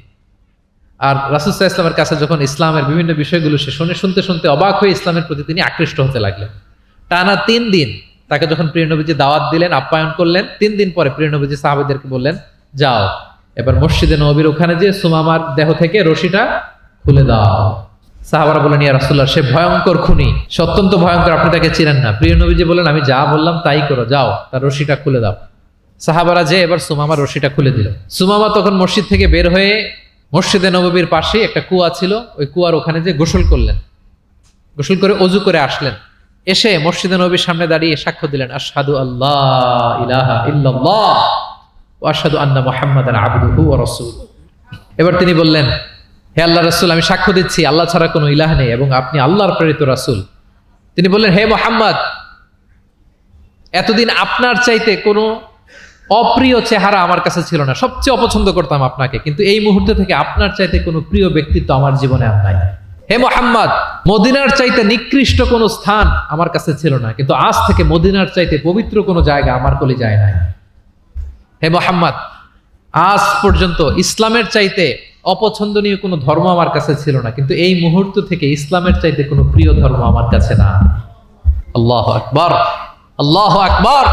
আর রাসূল সাল্লাল্লাহু আলাইহি ওয়াসাল্লামের কাছে যখন ইসলামের বিভিন্ন বিষয়গুলো সে শুনতে শুনতে অবাক হয়ে ইসলামের প্রতি তিনি আকৃষ্ট হতে লাগলেন। টানা 3 দিন তাকে যখন প্রিয় নবীজি দাওয়াত দিলেন, আপ্যায়ন করলেন, 3 দিন পরে প্রিয় নবীজি সাহাবীদেরকে বললেন যাও এবার মসজিদে নববীর ওখানে যে সুমামার দেহ থেকে রশিটা খুলে দাও। সাহাবারা বললেন ইয়া রাসূলুল্লাহ সে ভয়ঙ্কর খুনি, সে অত্যন্ত ভয়ঙ্কর, আপনি তাকে চিনেন না। প্রিয় নবীজি বললেন আমি যা বললাম তাই করো, যাও তার রশিটা খুলে দাও। সাহাবারা যে এবার সুমামার রশিটা খুলে দিল। সুমামা তখন মসজিদ থেকে বের হয়ে মসজিদে নববীর পাশে একটা কুয়া ছিল, ওই কুয়ার ওখানে যে গোসল করলেন, গোসল করে অজু করে আসলেন। এসে মসজিদে নববীর সামনে দাঁড়িয়ে সাক্ষ্য দিলেন আশহাদু আল্লাহ ইলাহা ইল্লাল্লাহ ওয়া আশহাদু আন্না মুহাম্মাদান আবদুহু ওয়া রাসূলুহু। এবার তিনি বললেন হে আল্লাহর রাসূল আমি সাক্ষ্য দিচ্ছি আল্লাহ ছাড়া কোনো ইলাহ নেই এবং আপনি আল্লাহর প্রেরিত রাসূল। তিনি বললেন হে মুহাম্মদ এতদিন আপনার চাইতে কোনো অপ্রিয় চেহারা আমার কাছে ছিল না, সবচেয়ে অপছন্দ করতাম আপনাকে, কিন্তু এই মুহূর্ত থেকে আপনার চাইতে কোনো প্রিয় ব্যক্তিত্ব আমার জীবনে আর নাই। হে মুহাম্মদ মদিনার চাইতে নিকৃষ্ট কোনো স্থান আমার কাছে ছিল না, কিন্তু আজ থেকে মদিনার চাইতে পবিত্র কোনো জায়গা আমার কলিজায় নাই। হে মুহাম্মদ আজ পর্যন্ত ইসলামের চাইতে অপছন্দনীয় কোনো ধর্ম আমার কাছে ছিল না, কিন্তু এই মুহূর্ত থেকে ইসলামের চাইতে কোনো প্রিয় ধর্ম আমার কাছে না। আল্লাহু আকবার, আল্লাহু আকবার।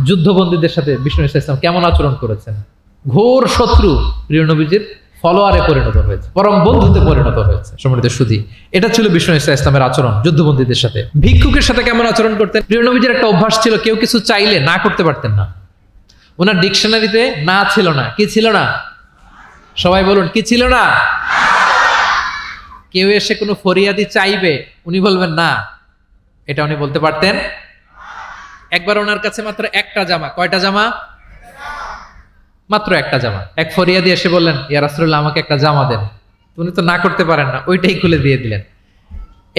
যুদ্ধবন্দীদের সাথে বিষ্ণু ইসলাম কেমন আচরণ করেছেন। ঘোর শত্রু প্রিয় নবীজির ফলোয়ারে পরিণত হয়েছে, পরম বন্ধুতে পরিণত হয়েছে। সম্মানিত সুধী, এটা ছিল বিষ্ণু ইসলামের আচরণ যুদ্ধবন্দীদের সাথে। ভিক্ষুকের সাথে কেমন আচরণ করতেন। প্রিয় নবীজির একটা অভ্যাস ছিল, কেউ কিছু চাইলে না করতে পারতেন না। ওনার ডিকশনারিতে না ছিল না। কি ছিল না? সবাই বলুন কি ছিল না? কেউ এসে কোনো ফরিয়াদি চাইবে, উনি বলবেন না, এটা উনি বলতে পারতেন। একবার ওনার কাছে মাত্র একটা জামা, কয়টা জামা? মাত্র একটা জামা। এক ফরিয়াদি এসে বললেন ইয়া রাসূলুল্লাহ আমাকে একটা জামা দেন। উনি তো না করতে পারেন না, ওইটাই খুলে দিয়ে দিলেন।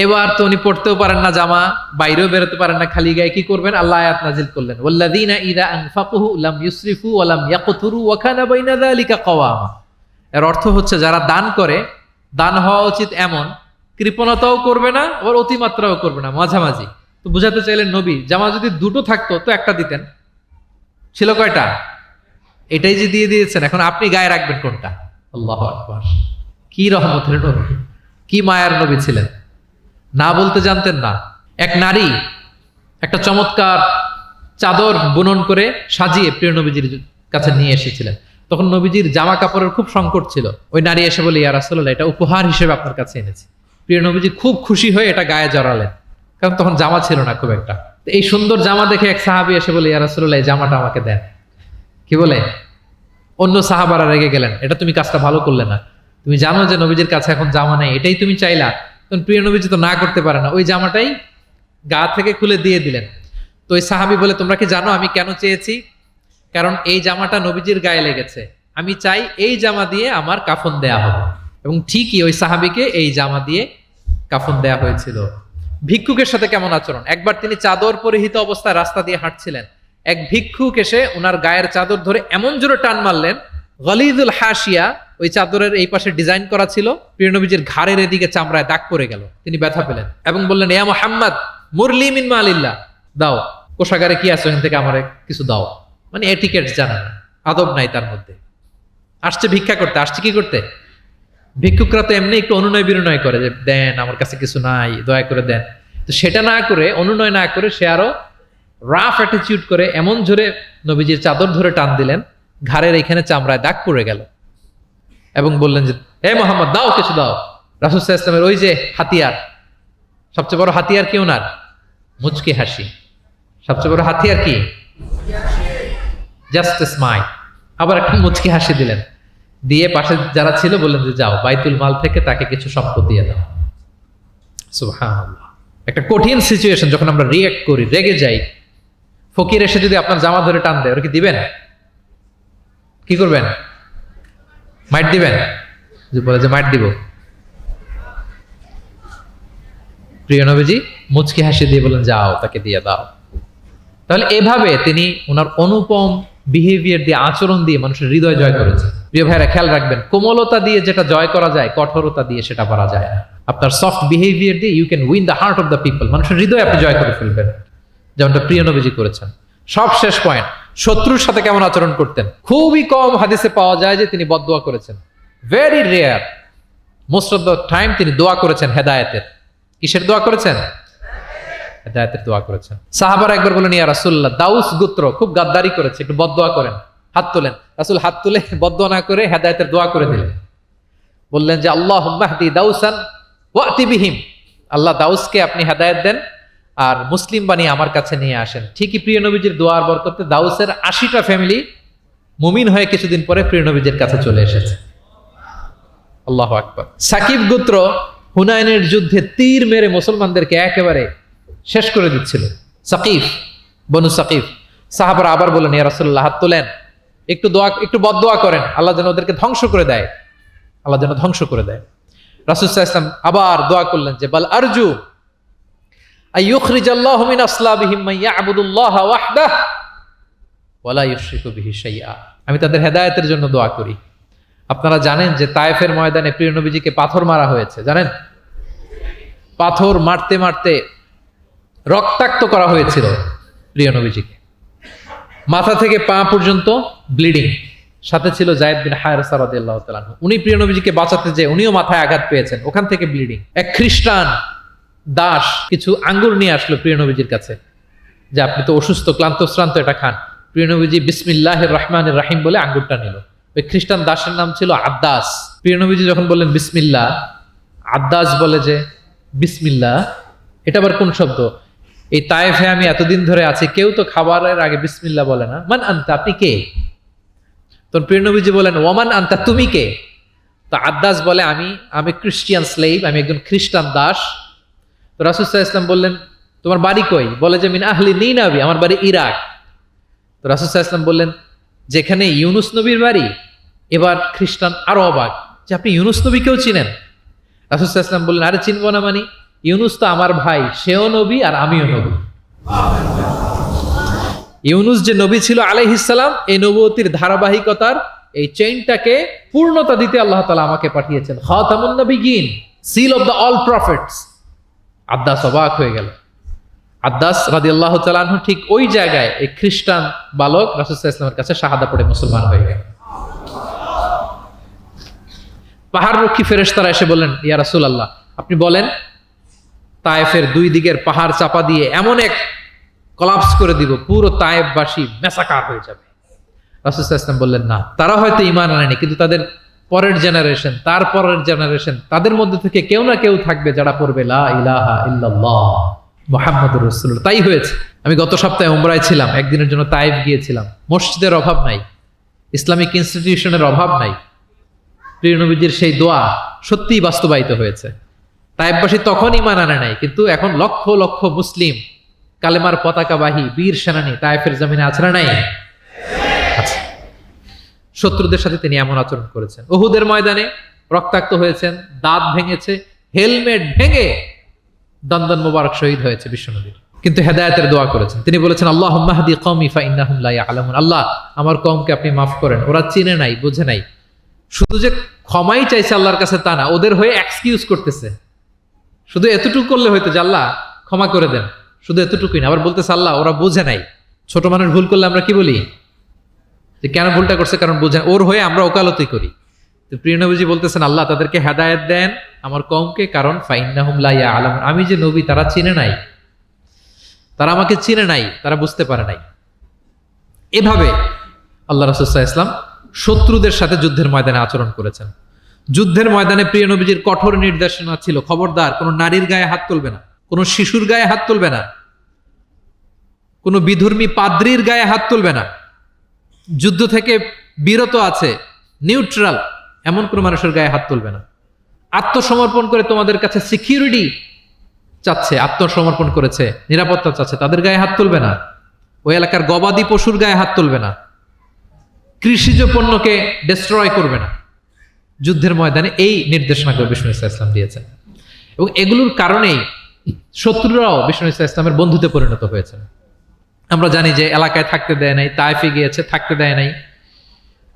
এবার তো উনি পড়তেও পারেন না জামা, বাইরেও বেরোতে পারেন না, খালি গায়ে কি করবেন? আল্লাহ আয়াত নাজিল করলেন ওয়াল্লাযীনা ইযা আনফাকু লাম ইউসরিফু ওয়া লাম ইয়াকতুরু ওয়া কানা বাইনা যালিকা কাওয়ামা। এর অর্থ হচ্ছে যারা দান করে, দান হওয়া উচিত এমন কৃপণতাও করবে না, আবার অতিমাত্রাও করবে না, মাঝামাঝি। তো বুঝাতে চাইলেন নবী জামা যদি দুটো থাকতো তো একটা দিতেন, ছিল কয়টা? এটাই যে দিয়ে দিয়েছেন, এখন আপনি গায়ে রাখবেন কোনটা? আল্লাহু আকবার। কি রহমতের নবী, কি মায়ার নবী ছিলেন, না বলতে জানতেন না। এক নারী একটা চমৎকার চাদর বুনন করে সাজিয়ে প্রিয় নবীজির কাছে নিয়ে এসেছিলেন। তখন নবীজির জামা কাপড়ের খুব সংকট ছিল। ওই নারী এসে বলে, ইয়া রাসূলুল্লাহ, এটা উপহার হিসেবে আপনার কাছে এনেছি। প্রিয় নবীজি খুব খুশি হয়ে এটা গায়ে জড়ালেন, কারণ তখন জামা ছিল না খুব একটা। তো এই সুন্দর জামা দেখে এক সাহাবী এসে বলে, ইয়া রাসূলুল্লাহ, এই জামাটা আমাকে দেন। কি বলে? অন্য সাহাবারা রেগে গেলেন, এটা তুমি কাজটা ভালো করলে না, তুমি জানো যে নবীজির কাছে এখন জামা নেই, এটাই তুমি চাইলা। তখন প্রিয় নবীজি তো না করতে পারে না, ওই জামাটাই গা থেকে খুলে দিয়ে দিলেন। তো ওই সাহাবী বলে, তোমরা কি জানো আমি কেন চেয়েছি? কারণ এই জামাটা নবীজির গায়ে লেগেছে, আমি চাই এই জামা দিয়ে আমার কাফন দেয়া হবে। এবং ঠিকই ওই সাহাবীকে এই জামা দিয়ে কাফন দেয়া হয়েছিল। ভিক্ষুকের সাথে কেমন আচরণ! একবার তিনি চাদর পরিহিত অবস্থায় রাস্তা দিয়ে হাঁটছিলেন, এক ভিক্ষুক এসে ওনার গায়ের চাদর ধরে এমন জোরে টান মারলেন, গলিদুল হাসিয়া, ওই চাদরের এই পাশে ডিজাইন করা ছিল, প্রিয় নবীজির ঘাড়ের এদিকে চামড়ায় দাগ পড়ে গেল, তিনি ব্যথা পেলেন এবং বললেন, ইয়া মুহাম্মদ মুরলি মিন মালিল্লাহ, দাও কোষাগারে কি আছে ওখান থেকে আমারে কিছু দাও। মানে এটিকেট জানা না, আদব নাই তার মধ্যে। আসছে ভিক্ষা করতে, আসছে কি করতে? ভিক্ষুকরা তো এমনি একটু অনুনয় বিনয় করে যে দেন, আমার কাছে কিছু নাই, দয়া করে দেন। তো সেটা না করে, অনুনয় না করে, সে আরো রাফ অ্যাটিটিউড করে এমন জোরে নবীজির চাদর ধরে টান দিলেন, ঘাড়ের এখানে চামড়ায় দাগ পড়ে গেল এবং বললেন যে, হে মোহাম্মদ, দাও, কিছু দাও। রাসূল সাল্লাল্লাহু আলাইহি ওয়াসাল্লামের ওই যে হাতিয়ার, সবচেয়ে বড় হাতিয়ার কি ওনার? মুচকি হাসি। সবচেয়ে বড় হাতিয়ার কি? Just smile. আবার একটা মুচকি হাসি দিলেন, দিয়ে পাশে যারা ছিল বললেন যে, যাও বাইতুল মাল থেকে তাকে কিছু সম্পদ দিয়ে দাও। সুবহানাল্লাহ। একটা কঠিন সিচুয়েশন যখন আমরা রিঅ্যাক্ট করি, রেগে যাই, ফকির এসে যদি আপনার জামা ধরে টান দেয়, ওরা কি দিবেন? কি করবেন? মাইট দিবেন? যে বলে যে মাইট দিব। প্রিয় নবীজি মুচকি হাসি দিয়ে বলেন, যাও তাকে দিয়ে দাও। তাহলে এভাবে তিনি ওনার অনুপম বিহেভিয়ার দিয়ে, আচরণ দিয়ে মানুষের হৃদয় জয় করেছেন। প্রিয় ভাইরা, খেয়াল রাখবেন, কোমলতা দিয়ে যেটা জয় করা যায়, কঠোরতা দিয়ে সেটা করা যায় না। আপনার সফট বিহেভিয়ার দিয়ে you can win the heart of the people, মানুষের হৃদয় আপনি জয় করে ফেলবেন, যেমনটা প্রিয় নবীজি করেছেন। সব শেষ পয়েন্ট, শত্রুর সাথে কেমন আচরণ করতেন। খুবই কম হাদিসে পাওয়া যায় যে তিনি বদদোয়া করেছেন, very rare. Most of the time তিনি দোয়া করেছেন হেদায়েতের। কিসের দোয়া করেছেন? হেদায়েতের দোয়া করেছেন। সাহাবারা একবার বলেন, ইয়া রাসূলুল্লাহ, দাউস গোত্র খুব গাদ্দারি করেছে, একটু বদদোয়া করেন। হাত তোলেন। রাসূল হাত তুলে বদদোয়া না করে হেদায়েতের দোয়া করে দিলেন। বললেন যে, আল্লাহুম্মা হদি দাউসান ওয়াতি বিহিম, আল্লাহ দাউসকে আপনি হেদায়েত দেন আর মুসলিম বানিয়ে আমার কাছে নিয়ে আসেন। ঠিকই প্রিয় নবীজির দোয়ার বরকতে দাউসের ৮০টা ফ্যামিলি মুমিন হয়ে কিছুদিন পরে প্রিয় নবীজির কাছে চলে এসেছে। আল্লাহু আকবার। সাকিব গোত্র হুনাইনের যুদ্ধে তীর মেরে মুসলমানদেরকে একেবারে শেষ করে দিচ্ছিল। সাকিফ, বনু সাকিফ। সাহাবারা আবার বলেন, ইয়া রাসূলুল্লাহ, হাত তোলেন, একটু দোয়া, একটু বদদোয়া করেন, আল্লাহ যেন ওদেরকে ধ্বংস করে দেয়, আল্লাহ যেন ধ্বংস করে দেয়। রাসূল সাল্লাল্লাহু আলাইহি ওয়াসাল্লাম আবার দোয়া করলেন যে, বাল আরজু আইয়ুখরিজাল্লাহু মিন আসলাবিহিম মান ইয়াবুদুল্লাহ ওয়াহদাহু ওয়া লা ইউশরিকু বিহি শাইআ। আমি তাদের হেদায়েতের জন্য দোয়া করি। আপনারা জানেন যে তায়েফের ময়দানে প্রিয় নবীজিকে পাথর মারা হয়েছে, জানেন? পাথর মারতে মারতে রক্তাক্ত করা হয়েছিল প্রিয় নবীজিকে, মাথা থেকে পা পর্যন্ত ব্লিডিং। সাথে ছিল যায়েদ বিন হারেসা রাদিয়াল্লাহু তাআলা আনহু। উনি প্রিয় নবীজিকে বাঁচাতে যেয়ে উনিও মাথায় আঘাত পেয়েছেন, ওখান থেকে ব্লিডিং। এক খ্রিস্টান দাস কিছু আঙ্গুর নিয়ে আসলো প্রিয় নবীজির কাছে, যে আপনি তো অসুস্থ, ক্লান্ত শ্রান্ত, এটা খান। প্রিয় নবীজি বিসমিল্লাহির রহমানির রহিম বলে আঙ্গুরটা নিল। ওই খ্রিস্টান দাসের নাম ছিল আদ্দাস। প্রিয় নবীজি যখন বললেন বিসমিল্লাহ, আদ্দাস বলে যে বিসমিল্লাহ, এটা আবার কোন শব্দ? এই তায়েফে আমি এতদিন ধরে আছি, কেউ তো খাবারের আগে বিসমিল্লাহ বলে না। মান আনতা, আপনি কে? তখন প্রিয় নবীজি বলেন, ওমান আনতা, তুমি কে? তো আদ্দাস বলে, আমি ক্রিশ্চিয়ান স্লেভ, আমি একজন খ্রিস্টান দাস। তো রাসূল সাল্লাল্লাহু আলাইহি ওয়াসাল্লাম বললেন, তোমার বাড়ি কই? বলে যে মিন আহলি নিনাবি, আমার বাড়ি ইরাক। তো রাসূল সাল্লাল্লাহু আলাইহি ওয়াসাল্লাম বললেন, যেখানে ইউনুস নবীর বাড়ি। এবার খ্রিস্টান আরো অবাক যে আপনি ইউনুস নবীকেও চিনেন? রাসূল সাল্লাল্লাহু আলাইহি ওয়াসাল্লাম বললেন, আরে চিনবো না মানে, ইউনুস তো আমার ভাই, সেও নবী আর আমিও নবী। ইউনুস যে নবী ছিল আলাইহিস সালাম, এই নবুয়তির ধারাবাহিকতার এই চেইনটাকে পূর্ণতা দিতে আল্লাহ তাআলা আমাকে পাঠিয়েছেন, খাতামুন নবিয়্যিন। Seal of the all prophets. আদ্দাস অবাক হয়ে গেল। আদ্দাস রাদিয়াল্লাহু তাআলা আনহু ঠিক ওই জায়গায় এই খ্রিস্টান বালক রাসূল সাল্লাল্লাহু আলাইহি ওয়াসাল্লামের কাছে শাহাদা পড়ে মুসলমান হয়ে গেল। পাহাড় রক্ষী ফেরেশতারা এসে বললেন, ইয়া রাসূলুল্লাহ, আপনি বলেন তায়েফের দুই দিকের পাহাড় চাপা দিয়ে এমন এক কলাপস করে দিব, পুরো তায়েফবাসী মেসাকার হয়ে যাবে। রাসূল সাল্লাল্লাহু আলাইহি ওয়াসাল্লাম বললেন, না, তারা হয়তো ঈমান আনেনি, কিন্তু তাদের পরের জেনারেশন, তার পরের জেনারেশন, তাদের মধ্যে থেকে কেউ না কেউ থাকবে যারা পড়বে লা ইলাহা ইল্লাল্লাহ মুহাম্মাদুর রাসূলুল্লাহ। তাই হয়েছে। আমি গত সপ্তাহে উমরায় ছিলাম, একদিনের জন্য তায়েফ গিয়েছিলাম। মসজিদের অভাব নাই, ইসলামিক ইনস্টিটিউশনের অভাব নাই। প্রিয় নবীজির সেই দোয়া সত্যিই বাস্তবায়িত হয়েছে। তায়েফবাসী তখন ঈমান আনে নাই, কিন্তু এখন লক্ষ লক্ষ মুসলিম কালেমার পতাকাবাহী বীর সেনানী তায়েফের জমিনে আছে না নাই? আছে। শত্রুদের সাথে তিনি এমন আচরণ করেছেন। উহুদের ময়দানে রক্তাক্ত হয়েছেন, দাঁত ভেঙেছে, হেলমেট ভেঙে দন্দন মোবারক শহীদ হয়েছে বিশ্বনবীর। কিন্তু হেদায়েতের দোয়া করেছেন। তিনি বলেছেন, আল্লাহুম্মা হদি কওমি ফাইন্নাহুম লা ইয়ালামুন। আল্লাহ, আমার কওমকে আপনি মাফ করেন, ওরা চিনে নাই, বুঝে নাই। শুধু যে ক্ষমাই চাইছে আল্লাহর কাছে তা না, ওদের হয়ে এক্সকিউজ করতেছে। শুধু এতটুকু করলে হয়তো যে আল্লাহ ক্ষমা করে দেন, শুধু এতটুকুই না, আবার বলতেছে আল্লাহ ওরা বুঝে নাই। ছোট মানুষ ভুল করলে আমরা কি বলি? যে কেন ভুলটা করছে, কারণ বুঝে। ওর হয়ে আমরা ওকালতি করি। তো প্রিয় নবীজি বলতেছেন, আল্লাহ তাদেরকে হেদায়েত দেন আমার কওমকে, কারণ ফাইন্নাহুম লা ইয়ালামুন, আমি যে নবী তারা চিনে নাই, তারা আমাকে চিনে নাই, তারা বুঝতে পারে নাই। এভাবে আল্লাহ রাসূল সাল্লাল্লাহু আলাইহি ওয়াসাল্লাম শত্রুদের সাথে যুদ্ধের ময়দানে আচরণ করেছেন। যুদ্ধের ময়দানে প্রিয় নবীজির কঠোর নির্দেশনা ছিল, খবরদার কোনো নারীর গায়ে হাত তুলবে না, কোনো শিশুর গায়ে হাত তুলবে না, কোনো বিধর্মী পাদ্রীর গায়ে হাত তুলবে না। যুদ্ধ থেকে বিরত আছে, নিউট্রাল, এমন কোনো মানুষের গায়ে হাত তুলবে না। আত্মসমর্পণ করে তোমাদের কাছে সিকিউরিটি চাচ্ছে, আত্মসমর্পণ করেছে, নিরাপত্তা চাচ্ছে, তাদের গায়ে হাত তুলবে না। ওই এলাকার গবাদি পশুর গায়ে হাত তুলবে না, কৃষিজ পণ্যকে ডিস্ট্রয় করবে না। যুদ্ধের ময়দানে এই নির্দেশনাগুলো বিষ্ণু ইসলাম দিয়েছেন, এবং এগুলোর কারণেই শত্রুরাও বিষ্ণু ইসলামের বন্ধুতে পরিণত হয়েছে। আমরা জানি যে এলাকায় থাকতে দেয় নাই, তায়েফে গিয়েছে, থাকতে দেয় নাই,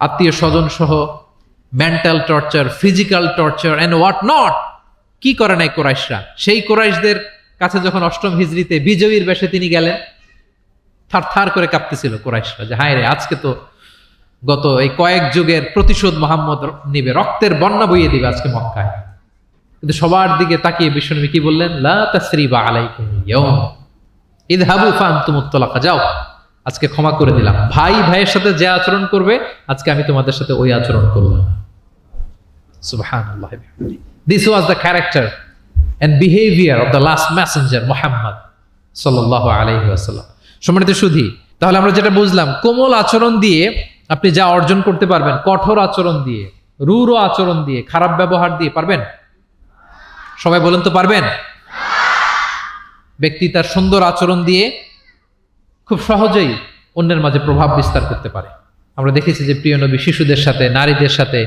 আত্মীয় স্বজন সহ mental torture, physical torture and what not, কি করে নাই কুরাইশরা। সেই কুরাইশদের কাছে যখন অষ্টম হিজরিতে বিজয়ীর বেশে তিনি গেলেন, থার থার করে কাঁপতেছিল কুরাইশরা যে হায় রে, আজকে তো গত এই কয়েক যুগের প্রতিশোধ মুহাম্মদ নিবে, রক্তের বন্যা বইয়ে দিবে আজকে মক্কায়। কিন্তু সবার দিকে তাকিয়ে বিশ্বনবী কি বললেন? লা তাসরিবা আলাইকুম ইয়াউম ইযহাবু ফাআনতুমুত তালাকা, যাও, আজকে ক্ষমা করে দিলাম। ভাই ভাইয়ের সাথে যে আচরণ করবে, আজকে আমি তোমাদের সাথে ওই আচরণ করলাম। সুবহানাল্লাহ। This was the character and behavior of the last messenger Muhammad sallallahu alayhi wasallam. সম্মানিত সুধী, তাহলে আমরা যেটা বুঝলাম, কোমল আচরণ দিয়ে আপনি যা অর্জন করতে পারবেন, কঠোর আচরণ দিয়ে, রূঢ় আচরণ দিয়ে, খারাপ ব্যবহার দিয়ে পারবেন? সবাই বলেন তো পারবেন? ব্যক্তি তার সুন্দর আচরণ দিয়ে খুব সহজেই অন্যের মাঝে প্রভাব বিস্তার করতে পারে। আমরা দেখেছি যে প্রিয় নবী শিশুদের সাথে, নারীদের সাথে,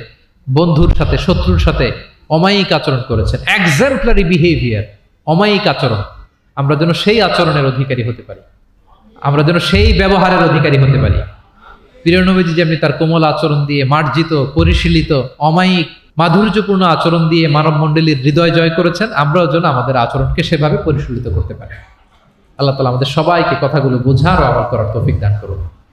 বন্ধুর সাথে, শত্রুর সাথে অমায়িক আচরণ করেছেন। এক্সাম্পলারি বিহেভিয়ার, অমায়িক আচরণ। আমরা যেন সেই আচরণের অধিকারী হতে পারি, আমরা যেন সেই ব্যবহারের অধিকারী হতে পারি। প্রিয় নবীজি যেমনি তার কোমল আচরণ দিয়ে, মার্জিত, পরিশীলিত, অমায়িক, মাধুর্যপূর্ণ আচরণ দিয়ে মানব মণ্ডলীর হৃদয় জয় করেছেন, আমরাও যেন আমাদের আচরণকে সেভাবে পরিশীলিত করতে পারি। আল্লাহ তাআলা আমাদের সবাইকে কথাগুলো বোঝার ও আমল করার তৌফিক দান করুন।